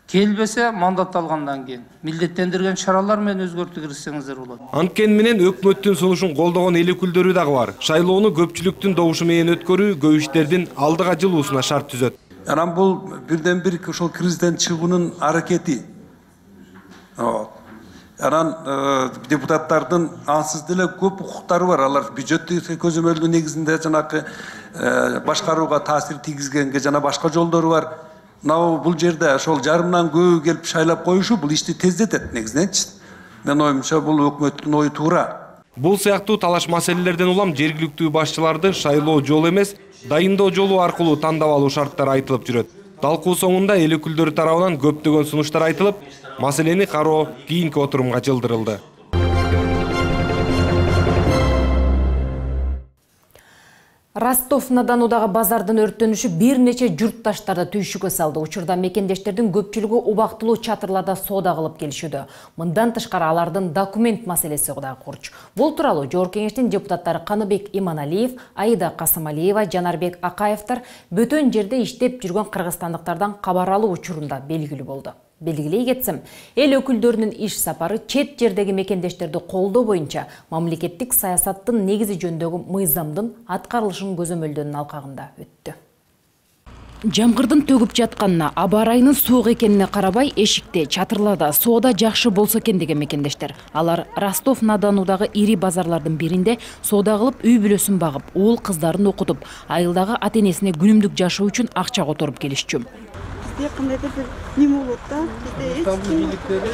келбесе мандат алгандан кийин милдеттендирген чаралар менен өзгөртүү киргизсеңиздер болот. Анткени менен өкмөттүн сунушун колдогон эл өкүлдөрү дагы бар. Шайлоону көпчүлүктүн добушу менен өткөрүү көп иштердин алдыга жылуусуна шарт түзөт. Анан бул бирден бир ошол кризистен чыгуунун аракети. Анан депутаттардын ансыз деле көп укуктары бар. Алар бюджеттик көзөмөлдүү негизинде жанакы башкарууга таасир тийгизгенге жана башка жолдору бар. Бул жерде ошол жарымдан көбү келип шайлап коюшу бул ишти тездетет негизиненчи. Мен оюмча бул өкмөттүн ою туура. Бул сыяктуу талаш маселелерден улам жергиликтүү башчыларды шайлоо жолу эмес, дайындоо жолу аркылуу тандап алуу шарттары айтылып жүрөт. Талкуу соңунда эл өкүлдөрү тарабынан көптөгөн сунуштар айтылып, маселени кароо кийинки отурумга жылдырылды. Ростов-на-Донудагы базардын өрттөнүшү бир нече журтташтарды түйшүккө салды. Учурда мекендештердин көпчүлүгү убактылуу чатырларда соода кылып келишүүдө. Мындан тышкары алардын документ маселеси дагы курч. Бул тууралуу Жогорку Кеңештин депутаттары Каныбек Иманалиев, Аида Касымалиева, Жанарбек Акаевтар бөтөн жерде иштеп жүргөн кыргызстандыктардан кабар алуу учурунда белгилүү болду. Белгилей кетсем, эл өкүлдөрүнүн иш сапары чет жердеги мекендештерди колдоо боюнча мамлекеттик саясаттын негизи жөнүндөгү мыйзамдын аткарылышын көзөмөлдөөнүн алкагында өттү. Жамгырдын төгүп жатканына, аба ырайынын суук экенине карабай, эшикте, чатырларда соода жакшы болсо экен деген мекендештер. Алар Ростов-на-Донудагы ири базарлардын биринде соода кылып, үй бүлөсүн багып, уул кыздарын окутуп, айылдагы ата-энесине күнүмдүк жашоо үчүн акча которуп келишчү. Кандайдыр бир неме болот да.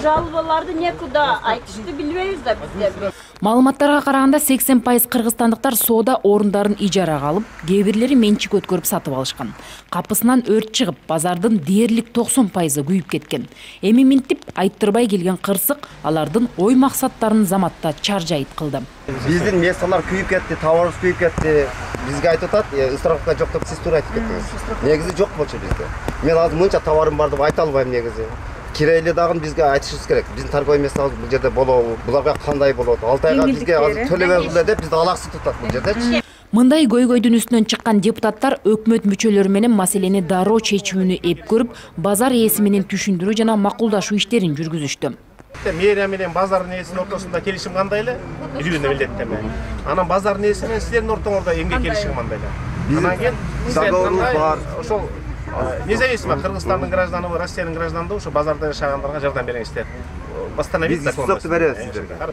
Жалобаларды некуда айтышты билбейбиз да биздер. Маалыматтарга караганда 80% кыргызстандыктар соода орундарын ижарага алып, кээ бирлери менчик өткөрүп сатып алышкан. Капысынан өрт чыгып, базардын дээрлик 90% күйүп кеткен. Эми минтип айттырбай келген кырсык алардын ой максаттарын заматта чаржайыт кылды. Биздин месталар күйүп кетти, товарыбыз күйүп кетти. Бизге айтып атат, ысырапка жок деп сиз туура айтып кеттиңиз. Негизи жок болчу бизде. Мен азыр мынча товарым бар деп айта албайм негизи. Кирейли дагы бизге айтышыбыз керек. Биздин торговый местабыз бул жерде болобу, буларга кандай болот? 6 айга бизге азыр төлөбөңүзлөр деп бизди алаксыз тутат бул жердечи. Мындай көйгөйдүн үстүнөн чыккан депутаттар өкмөт мүчөлөрү менен маселени дароо чечүүнү эп көрүп, базар ээси менен түшүндүрүү жана макулдашуу иштерин жүргүзүштү. Мэрия менен базардын ээсинин ортосунда келишим кандай эле? Бирүүнү милдеттеме. Анан базардын ээси менен сиздердин ортоңордо эмгек келишим кандай эле? Анан кийин договорубуз бар. Ошол независимо Кыргызстандын гражданыбы, Россиянын гражданыбы ошо базарда жашагандарга жардам бериңиздер. Восстановить законность.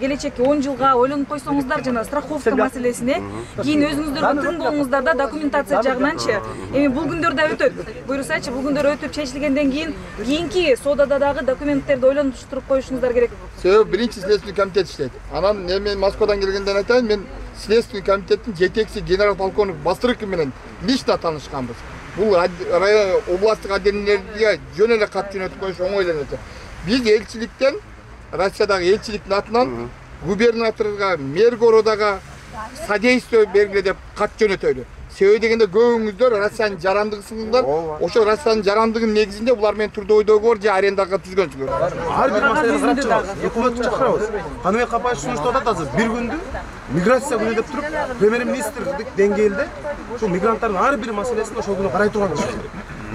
Келечекке 10 жылга ойлонуп койсоңуздар жана страховка маселесине, кийин өзүңүздөрдүн тың болуңуздарда документация жагынанчы. Эми бул күндөрдө өтөт. Буюрсачы бул күндөр өтүп чечилгенден кийин кийинки соодада дагы документтерди ойлонуштуруп коюшуңуздар керек. Себеби биринчи следственный комитет иштейт. Анан мен Москвадан келгенден айтайын, мен следственный комитеттин жетекчиси генерал полковник Бастрыков менен лично таанышканбыз. Бул областтык отделениелерге жөн эле кат жөнөтүп коюш оңой эле нерсе. Биз элчиликтен, Россиядагы элчиликтин атынан губернаторга, мэр городага содействие бергиле деп кат жөнөтөлү. Себеби дегенде көбүңүздөр Россиянын жарандыгысыңдар, ошо Россиянын жарандыгынын негизинде булар менен трудовой договор же арендага түзгөнсүңөр. Ар бир маселени карап чыгабыз. Өкмөттү чакырабыз. Каныбек Капаев сунуштап атат азыр бир күндү миграция күнү деп туруп, премьер-министрлик деңгээлде ушул мигранттардын ар бир маселесин ошол күнү карай турган иш.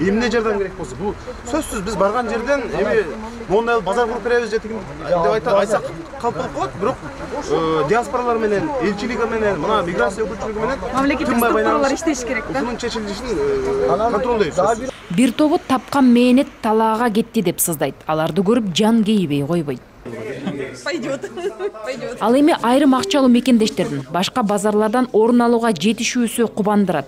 Эмне жардам керек болсо, бул сөзсүз биз барган жерден эми мондай базар куруп беребиз же тигин деп айтсак калп болуп калат, бирок диаспоралар менен, элчилиги менен, мына миграция өкүлчүлүгү менен мамлекеттик структуралар иштеш керек да. Ушунун чечилишин контролдойбуз. Бир тобу тапкан мээнет талаага кетти деп сыздайт. Аларды көрүп жан кейибей койбойт. Пойдет. Ал эми айрым акчалуу мекендештердин башка базарлардан орун алууга жетишүүсү кубандырат.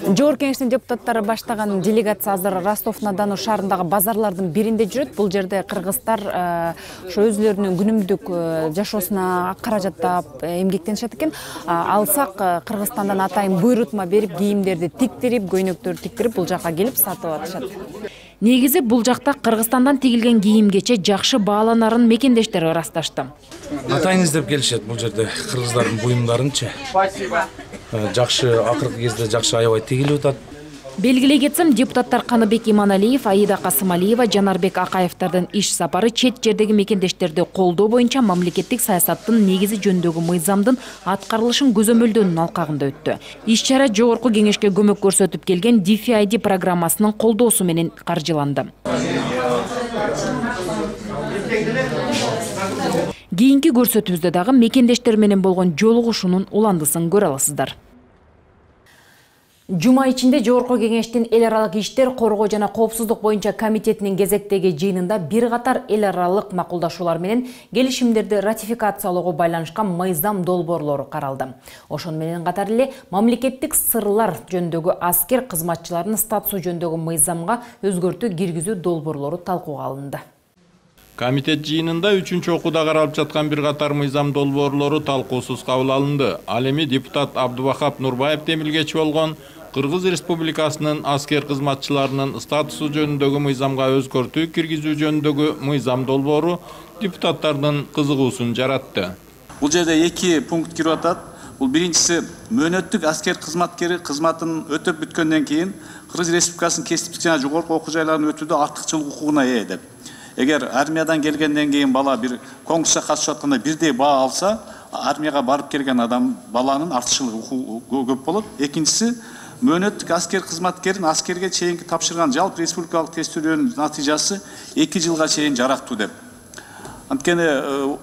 Жогорку Кеңештин депутаттары баштаган делегация азыр Ростов-на-Дону шаарындагы базарлардын биринде жүрөт. Бул жерде кыргыздар ошо өзлөрүнүн күнүмдүк жашоосуна каражаттап эмгектенишет экен. Алсак Кыргызстандан атайын буйрутма берип, кийимдерди тиктирип, көйнөктөрдү тиктирип бул жака келип сатып атышат. Негизи бул жакта Кыргызстандан тигилген кийимгече жакшы бааланарын мекендештер ырасташты. Атайын издеп келишет бул жерде кыргыздардын буюмдарынчы. Жакшы акыркы кезде жакшы аябай тигилип атат. Белгилей кетсем, депутаттар Каныбек Иманалиев, Аида Касымалиева, Жанарбек Акаевдардын иш сапары чет жердеги мекендештерди колдоо боюнча мамлекеттик саясаттын негизи жөнүндөгү мыйзамдын аткарылышын көзөмөлдөөнүн алкагында өттү. Иш-чара Жогорку Кеңешке көмөк көрсөтүп келген DFID программасынын колдоосу менен каржыланды. Кийинки көрсөтүүбүздө дагы мекендештер менен болгон жолугушуунун уландысын көрө аласыздар. Жума ичинде Жогорку Кеңештин эл аралык иштер, коргоо жана коопсуздук боюнча комитетинин кезектеги жыйынында бир катар эл аралык макулдашуулар менен келишимдерди ратификациялоого байланышкан мыйзам долбоорлору каралды. Ошону менен катар эле мамлекеттик сырлар жөнүндөгү аскер кызматчыларынын статусу жөнүндөгү мыйзамга өзгөртүү киргизүү долбоорлору талкууга алынды. Комитет жыйынында 3-чү окууда каралып жаткан бир катар мыйзам долбоорлору талкуусуз кабыл алынды. Ал эми депутат Абдубахап Нурбаев демилгечи болгон Кыргыз Республикасынын аскер кызматчыларынын статусу жөнүндөгү мыйзамга өзгөртүү киргизүү жөнүндөгү мыйзам долбоору депутаттардын кызыгуусун жаратты. Бул жерде 2 пункт кирип атат. Бул биринчиси мөөнөттүк аскер кызматкери кызматын өтөп бүткөндөн кийин Кыргыз Республикасынын кесиптик жана жогорку окуу жайларын өтүүдө артыкчылык укугуна ээ деп. Эгер армиядан келгенден кийин бала бир конкурска катышып атканда бирдей баа алса, армияга барып келген адам баланын артыкчылыгы көп болот. Экинчиси мөөнөттүк аскер кызматкерин аскерге чейинки тапшырган жалпы республикалык тестөөнүн натыйжасы 2 жылга чейин жарактуу деп. Анткени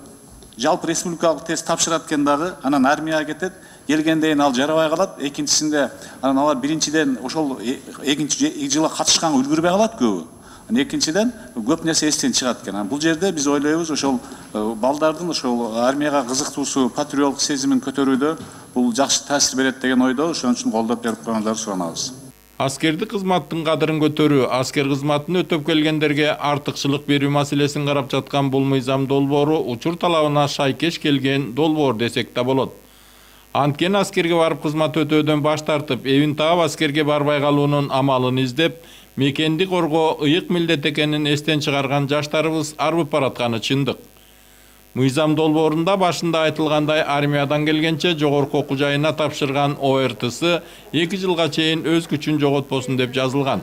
жалпы республикалык тест тапшырат экен дагы, анан армияга кетет, келгенден ал жарабай калат. Экинчисинде анан алар биринчиден ошол экинчи жылга катышканга үлгүрбөй калат көбү. Экинчиден көп нерсе эстен чыгат экен. Бул жерде биз ойлойбуз ошол балдардын ошол армияга кызыктуусу, патриоттук сезимин көтөрүүдө бул жакшы таасир берет деген ойдо, ошон үчүн колдоп берип коюңуздарды суранабыз. Аскердик кызматтын кадырын көтөрүү, аскер кызматын өтөп келгендерге артыкчылык берүү маселесин карап жаткан бул мыйзам долбоору учур талабына шайкеш келген долбоор десек да болот. Анткени аскерге барып кызмат өтөөдөн баш тартып, эбин таап аскерге барбай калуунун амалын издеп, мекенди коргоо ыйык милдет экенин эстен чыгарган жаштарыбыз арбып баратканы чындык. Мыйзам долбоорунда башында айтылгандай армиядан келгенче жогорку окуу жайына тапшырган ОРТсы 2 жылга чейин өз күчүн жоготпосун деп жазылган.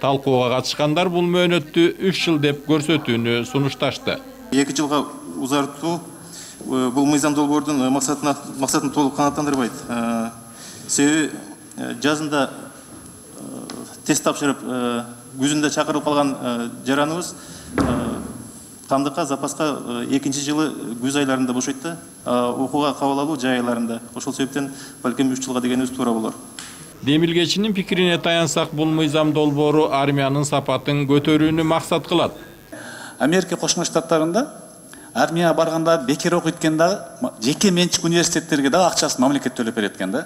Талкууга катышкандар бул мөөнөттү 3 жыл деп көрсөтүүнү сунушташты. 2 жылга узартуу бул мыйзам долбоордун максатын толук канааттандырбайт. Себеби жазында тест тапшырып, күзүндө чакырып калган жараныбыз кандыкка, запаска 2 жылы күз айларында бошойт да, окууга кабыл алуу жай айларында. Ошол себептен балким 3 жылга дегенибиз туура болор. Демилгечинин пикирине таянсак, бул мыйзам долбоору армиянын сапатын көтөрүүнү максат кылат. Америка Кошмо Штаттарында армияга барганда бекер окуйт экен да, жеке менчик университеттерге да акчасын мамлекет төлөп берет экен да.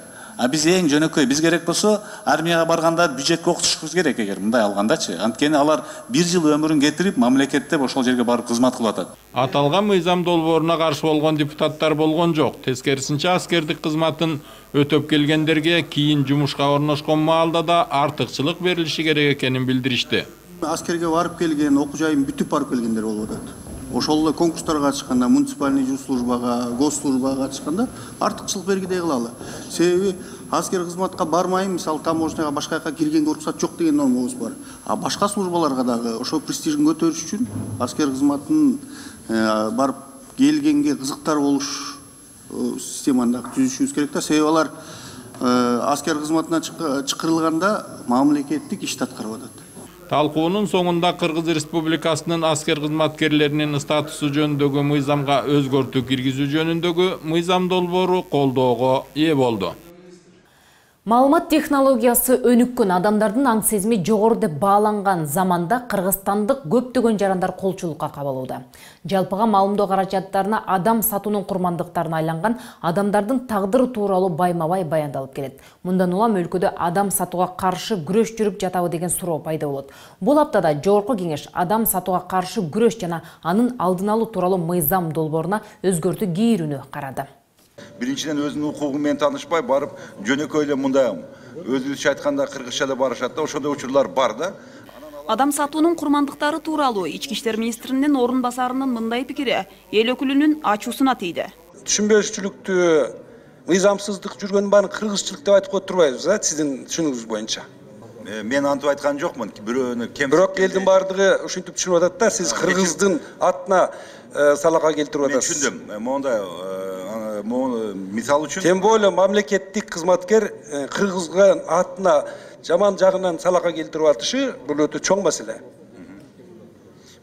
Биз эң жөнөкөй, биз керек болсо армияга барганда бюджетке окутушубуз керек эгер мындай алгандачы. Анткени алар 1 жыл өмүрүн кетирип мамлекетте ошол жерге барып кызмат кылып атат. Аталган мыйзам долбооруна каршы болгон депутаттар болгон жок. Тескерисинче аскердик кызматын өтөп келгендерге кийин жумушка орношкон маалда да артыкчылык берилиши керек экенин билдиришти. Аскерге барып келген, окуу жайын бүтүп барып келгендер болуп атат. Ошол эле конкурстарга катышканда, муниципальный службага, госслужбага катышканда артыкчылык бергидей кылалы. Себеби аскер кызматка бармайм, мисалы таможняга башка жака киргенге уруксат жок деген нормабыз бар. А башка службаларга дагы ошол престижин көтөрүш үчүн аскер кызматын барып келгенге кызыктар болуш системаны дагы түзүшүбүз керек да. Себеби алар аскер кызматына чакырылганда мамлекеттик ишти аткарып атат. Талкуунун соңунда Кыргыз Республикасынын аскер кызматкерлеринин статусу жөнүндөгү мыйзамга өзгөртүү киргизүү жөнүндөгү мыйзам долбоору колдоого ээ болду. Маалымат технологиясы өнүккөн, адамдардын аң сезими жогору деп бааланган заманда кыргызстандык көптөгөн жарандар колчулукка кабылууда. Жалпыга маалымдоо каражаттарына адам сатуунун курмандыктарына айланган адамдардын тагдыры тууралуу байма-бай баяндалып келет. Мындан улам өлкөдө адам сатууга каршы күрөш жүрүп жатабы деген суроо пайда болот. Бул аптада Жогорку Кеңеш адам сатууга каршы күрөш жана анын алдын алуу тууралуу мыйзам долбооруна өзгөртүү кийирүүнү карады. Биринчиден өзүнүн укугу менен таанышпай барып жөнөкөй эле мындай өзүбүзчө айтканда кыргызча эле барышат да, ошондой учурлар бар да. Адам сатуунун курмандыктары тууралуу Ички иштер министринин орун басарынын мындай пикири эл өкүлүнүн ачуусуна тийди. Түшүнбөшчүлүктү, мыйзамсыздык жүргөнүн баарын кыргызчылык деп айтып коюп турбайбыз, сиздин түшүнүгүңүз боюнча. Мен антип айткан жокмун. Бирөөнү кем. Бирок элдин баардыгы ушинтип түшүнүп атат да, сиз кыргыздын атына салака келтирип атасыз. Мен түшүндүм. Мондай мисал үчүн. Тем более мамлекеттик кызматкер кыргызга атына жаман жагынан салака келтирип атышы бул өтө чоң маселе.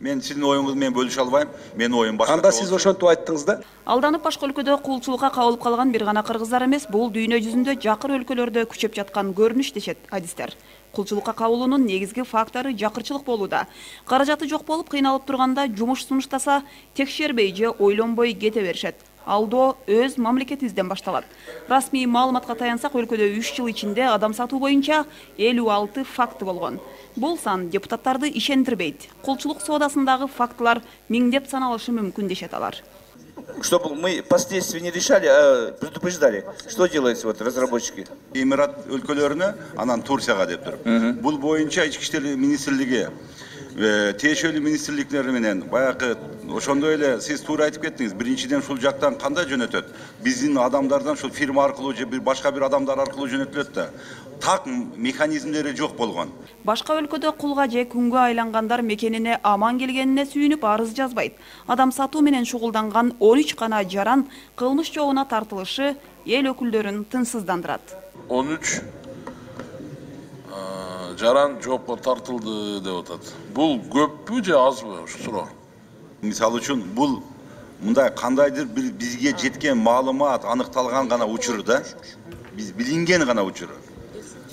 Мен сиздин оюңузду мен бөлүшө албайм. Менин оюм башка. Анда сиз ошентип айттыңыз да. Алданып башка өлкөдө кулчулукка кабылып калган бир гана кыргыздар эмес, бул дүйнө жүзүндө жакыр өлкөлөрдө күчөп жаткан көрүнүш дешет адистер. Кулчулукка кабылуунун негизги фактору жакырчылык болууда. Каражаты жок болуп кыйналып турганда жумуш сунуштаса текшербей же ойлонбой кете беришет. Алдоо өз мамлекетибизден башталат. Расмий маалыматка таянсак, өлкөдө 3 жыл ичинде адам сатуу боюнча 56 факты болгон. Бул сан депутаттарды ишендирбейт. Кулчулук соодасындагы фактылар миңдеп саналышы мүмкүн дешет алар. Чтобы мы последствия не решали, а предупреждали. Что делается вот разработчики? Эмират өлкөлөрүнө, анан Турцияга деп туруп. Бул боюнча Ички иштер министрлиги, тиешелүү министрликтери менен баягы ошондой эле сиз туура айтып кеттиңиз. Биринчиден ушул жактан кандай жөнөтөт? Биздин адамдардан ушул фирма аркылуу же бир башка бир адамдар аркылуу жөнөтүлөт да. Так механизмдери жок болгон. Башка өлкөдө кулга же күнгө айлангандар мекенине аман келгенине сүйүнүп арыз жазбайт. Адам сатуу менен шугулданган 13 гана жаран кылмыш жообуна тартылышы эл өкүлдөрүн тынчсыздандырат. 13 жаран жоопко тартылды деп атат. Бул көппү же азбы ушу суроо? Мисалы үчүн бул мындай кандайдыр бир бизге жеткен маалымат аныкталган гана учур да. Биз билинген гана учур.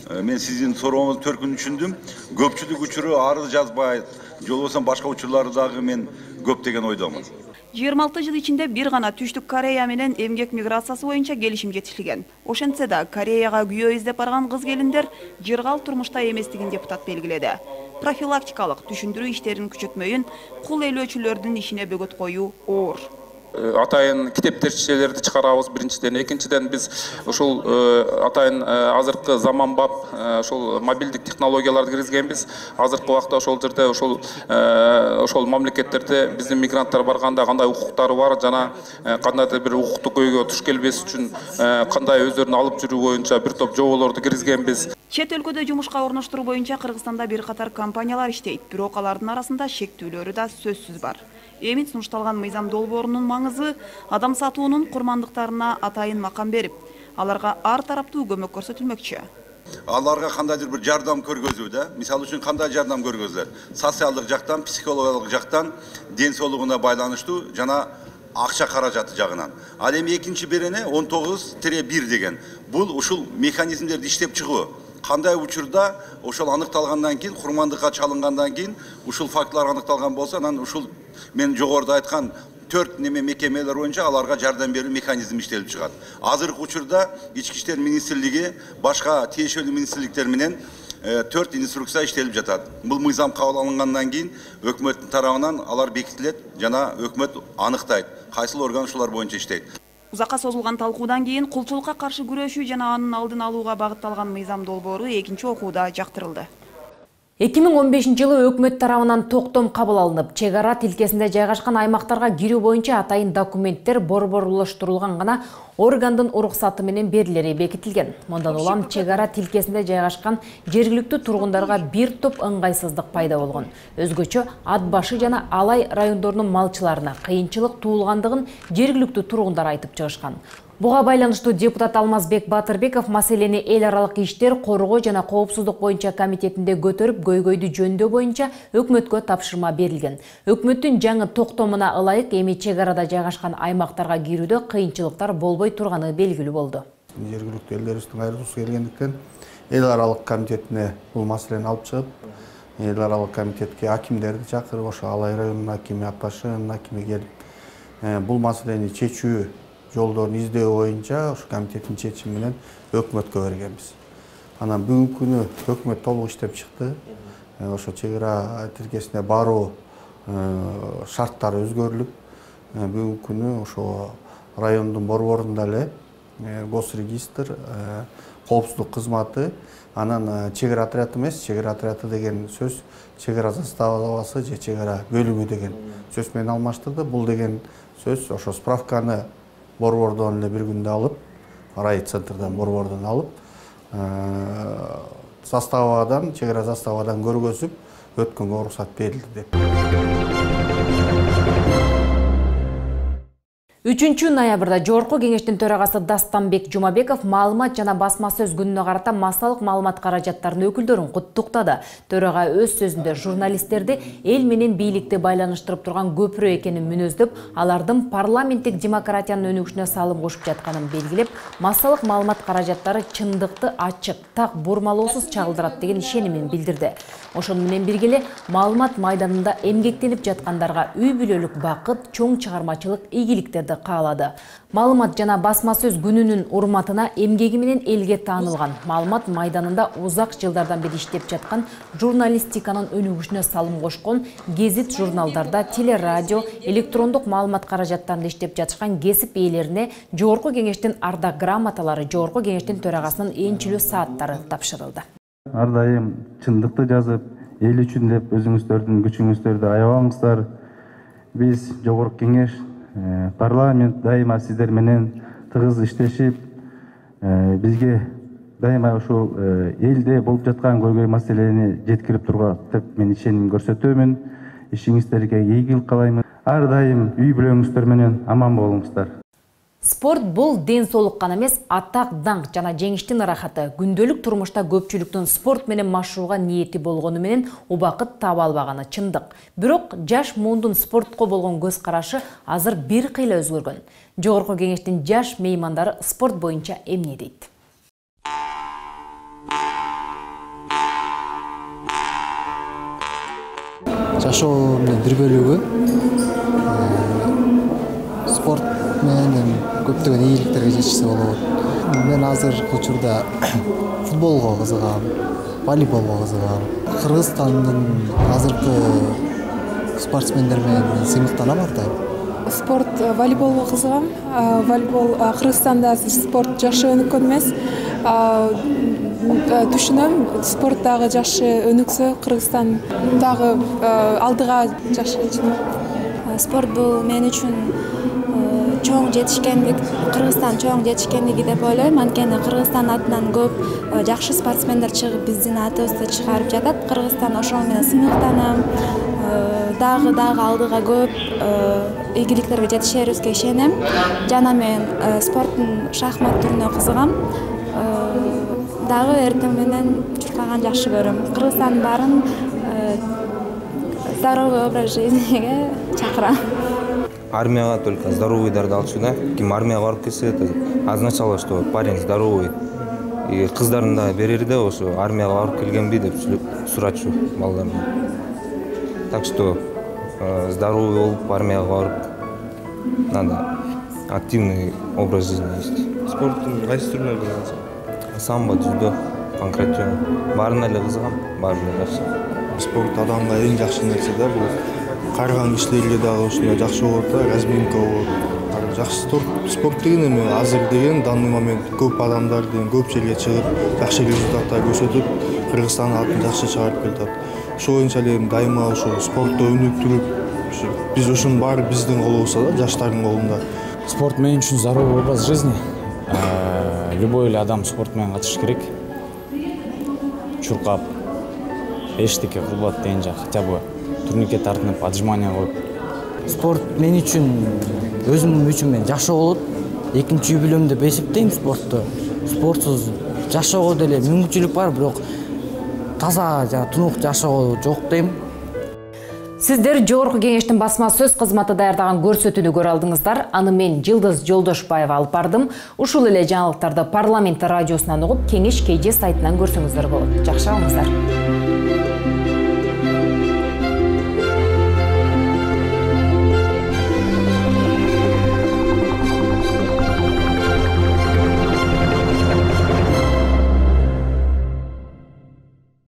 Мен сиздин сурооңузду төркүн түшүндүм. Көпчүлүк учуру арыз жазбайт, же болбосо башка учурларды дагы мен көп деген ойдомун. 26 жыл ичинде бир гана Түштүк Корея менен эмгек миграциясы боюнча келишим жетишилген. Ошентсе да Кореяга күйөө издеп барган кыз келиндер жыргал турмушта эместигин депутат белгиледи. Профилактикалык түшүндүрүү иштерин күчөтмөйүн кул элөөчүлөрдүн ишине бөгөт коюу оор. Атайын китептерчилерди чыгарабыз биринчиден, экинчиден биз ушул атайын азыркы заманбап ошол мобилдик технологияларды киргизгенбиз. Азыркы убакта ошол жерде ошол мамлекеттерде биздин мигранттар барганда кандай укуктары бар жана кандайдыр бир укуктук көйгөйгө туш келбес үчүн кандай өздөрүн алып жүрүү боюнча бир топ жоболорду киргизгенбиз. Чет өлкөдө жумушка орноштуруу боюнча Кыргызстанда бир катар компаниялар иштейт, бирок алардын арасында шектүүлөрү да сөзсүз бар. Эми сунушталган мыйзам долбоорунун маңызы адам сатуунун курмандыктарына атайын макам берип, аларга ар тараптуу көмөк көрсөтүлмөкчү. Аларга кандайдыр бир жардам көргөзүү да. Мисалы үчүн кандай жардам көргөзүлөт? Социалдык жактан, психологиялык жактан, ден соолугуна байланыштуу жана акча каражаты жагынан. Ал эми экинчи берене 19-1 деген. Бул ушул механизмдерди иштеп чыгуу. Кандай учурда ошол аныкталгандан кийин, курмандыкка чалынгандан кийин, ушул фактылар аныкталган болсо, анан ушул мен жогоруда айткан 4 мекемелер боюнча аларга жардам берүү механизми иштелип чыгат. Азыркы учурда Ички иштер министрлиги башка тиешелүү министрликтер менен 4 инструкция иштелип жатат. Бул мыйзам кабыл алынгандан кийин өкмөттүн тарабынан алар бекитилет жана өкмөт аныктайт кайсыл орган ушулар боюнча иштейт. Узакка созулган талкуудан кийин кулчулукка каршы күрөшүү жана анын алдын алууга багытталган мыйзам долбоору экинчи окууда жактырылды. 2015 жылы өкмөт тарабынан токтом кабыл алынып, чек ара тилкесинде жайгашкан аймактарга кирүү боюнча атайын документтер борборлоштурулган гана органдын уруксаты менен берилери бекитилген. Мындан улам чек ара тилкесинде жайгашкан жергиликтүү тургундарга бир топ ыңгайсыздык пайда болгон. Өзгөчө Ат башы жана Алай райондорунун малчыларына кыйынчылык туулгандыгын жергиликтүү тургундар айтып чыгышкан. Буга байланыштуу депутат Алмазбек Батырбеков маселени эл аралык иштер, коргоо жана коопсуздук боюнча комитетинде көтөрүп, көйгөйдү жөндөө боюнча өкмөткө тапшырма берилген. Өкмөттүн жаңы токтомуна ылайык эми чек арада жайгашкан аймактарга кирүүдө кыйынчылыктар болбой турганы белгилүү болду. жергиликтүү элдерибиздин кайрылуусу келгендиктен эл аралык комитетине бул маселени алып чыгып, эл аралык комитетке акимдерди чакырып, ошо Алай районунун акими, Ат Башынын акими келип, бул маселени чечүү жолдорун издөө боюнча ошо комитеттин чечими менен өкмөткө бергенбиз. Анан бүгүнкү күнү өкмөт толук иштеп чыкты. Ошо чек ара тиркесине баруу шарттары өзгөрүлүп, бүгүнкү күнү ошо райондун борборунда эле госрегистр, коопсуздук кызматы, анан чек ара отряды эмес, чек ара отряды деген сөз чек ара заставасы же чек ара бөлүмү деген сөз менен алмаштырды. Бул деген сөз ошо справканы борбордон эле бир күндө алып, райцентрдан борбордон алып, заставадан, чек ара заставадан көргөзүп, өткөнгө уруксат берилди деп. 3 ноябрда Жогорку кеңештин төрагасы Дастанбек Жумабеков маалымат жана басма сөз күнүнө карата массалык маалымат каражаттарынын өкүлдөрүн куттуктады. Төрага өз сөзүндө журналисттерди эл менен бийликти байланыштырып турган көпүрө экенин мүнөздөп, алардын парламенттик демократиянын өнүгүшүнө салым кошуп жатканын белгилеп, массалык маалымат каражаттары чындыкты ачык, так бурмалоосуз чагылдырат деген ишенимин билдирди. Ошону менен бирге эле маалымат майданында эмгектенип жаткандарга үй бүлөлүк бакыт, чоң чыгармачылык ийгиликтерди каалады. Маалымат жана басма сөз күнүнүн урматына эмгеги менен элге таанылган, маалымат майданында узак жылдардан бери иштеп жаткан, журналистиканын өнүгүшүнө салым кошкон, гезит журналдарда, телерадио, электрондук маалымат каражаттарында иштеп жатышкан кесип ээлерине Жогорку кеңештин ардак грамоталары, Жогорку кеңештин төрагасынын энчилүү сааттары тапшырылды. Ар дайым чындыкты жазып, эл үчүн деп өзүңүздөрдүн күчүңүздөрдү аябаңыздар. Биз Жогорку кеңеш, парламент дайыма сиздер менен тыгыз иштешип, бизге дайыма ушул элде болуп жаткан көйгөй маселени жеткирип тургат деп мен ишеним көрсөтөмүн. Ишиңиздерге ийгилик каалаймын. Ар дайым үй бүлөңүздөр менен аман болуңуздар. Спорт бул ден соолук гана эмес, атак, даңк жана жеңиштин ырахаты. Күндөлүк турмушта көпчүлүктүн спорт менен машыгууга ниети болгону менен убакыт таба албаганы чындык. Бирок жаш муундун спортко болгон көз карашы азыр бир кыйла өзгөргөн. Жогорку кеңештин жаш меймандары спорт боюнча эмне дейт? Жашоомдун бир бөлүгү спорт менен көптөгөн ийгиликтерге жетишсе болот. Мен азыркы учурда футболго кызыгам, волейболго кызыгам. Кыргызстандын азыркы спортсмендер менен сыймыктанам артайм. Спорт волейболго кызыгам. Волейбол Кыргызстанда спорт жакшы өнүккөн эмес. Түшүнөм, спорт дагы жакшы өнүксө, Кыргызстан дагы алдыга жакшы. Спорт бул мен үчүн чоң жетишкендик, Кыргызстан чоң жетишкендиги деп ойлойм. Анткени Кыргызстан атынан көп жакшы спортсмендер чыгып, биздин атыбызды чыгарып жатат. Кыргызстан ошол менен сыймыктанам. Дагы алдыга көп ийгиликтерге жетишерибизге ишенем. Жана мен спорттун шахмат түрүнө кызыгам. Дагы эртең менен чуркаган жакшы көрөм. Кыргызстандын баарын здоровый образ жизниге чакырам. Армияга только здоровыйдарды алчу да. Ким армияга барып келсе, означало, что парень здоровый. И кыздарын да берери да ошо армияга барып келгенби деп сурачу балдардан. Так что здоровый болуп армияга барып, надо активный образ жизни вести. Спорттун кайсы түрүнө кызыгасың? Самбо, дзюдо, панкратион. Баарына эле кызыгам, баары эле жакшы. Спорт адамга эң жакшы нерсе да, бул карыган кишилерге дагы ушундай жакшы болот да, разминка болот. Жакшы спорт деген эми азыр деген данный момент көп адамдар деген көп жерге чыгып, жакшы результаттар көрсөтүп, Кыргызстандын атын жакшы чыгарып келатат. Ошол боюнча эле дайыма ошо спортто өнүктүрүп, биз ушунун баары биздин колубузда да, жаштардын колунда. Спорт мен үчүн здоровый образ жизни. Любой эле адам спорт менен катышыш керек. Чуркап, эчтеке кылбат деген жак, хотя бы турникет тартынып, отжимание коюп. Спорт мен үчүн, өзүм үчүн мен жашоолот. Экинчи үй бүлөм деп эсептейм спортто. Спортсуз жашоого деле мүмкүнчүлүк бар, бирок таза жана тунук жашоо жок дейм. Сиздер Жогорку кеңештин басма сөз кызматы даярдаган көрсөтүүнү көрө алдыңыздар. Аны мен Жылдыз Жолдошбаева алып бардым. Ушул эле жаңылыктарды парламент радиосунан угуп, кеңеш KG сайтынан көрсөңүздөр болот. Жакшы алыңыздар.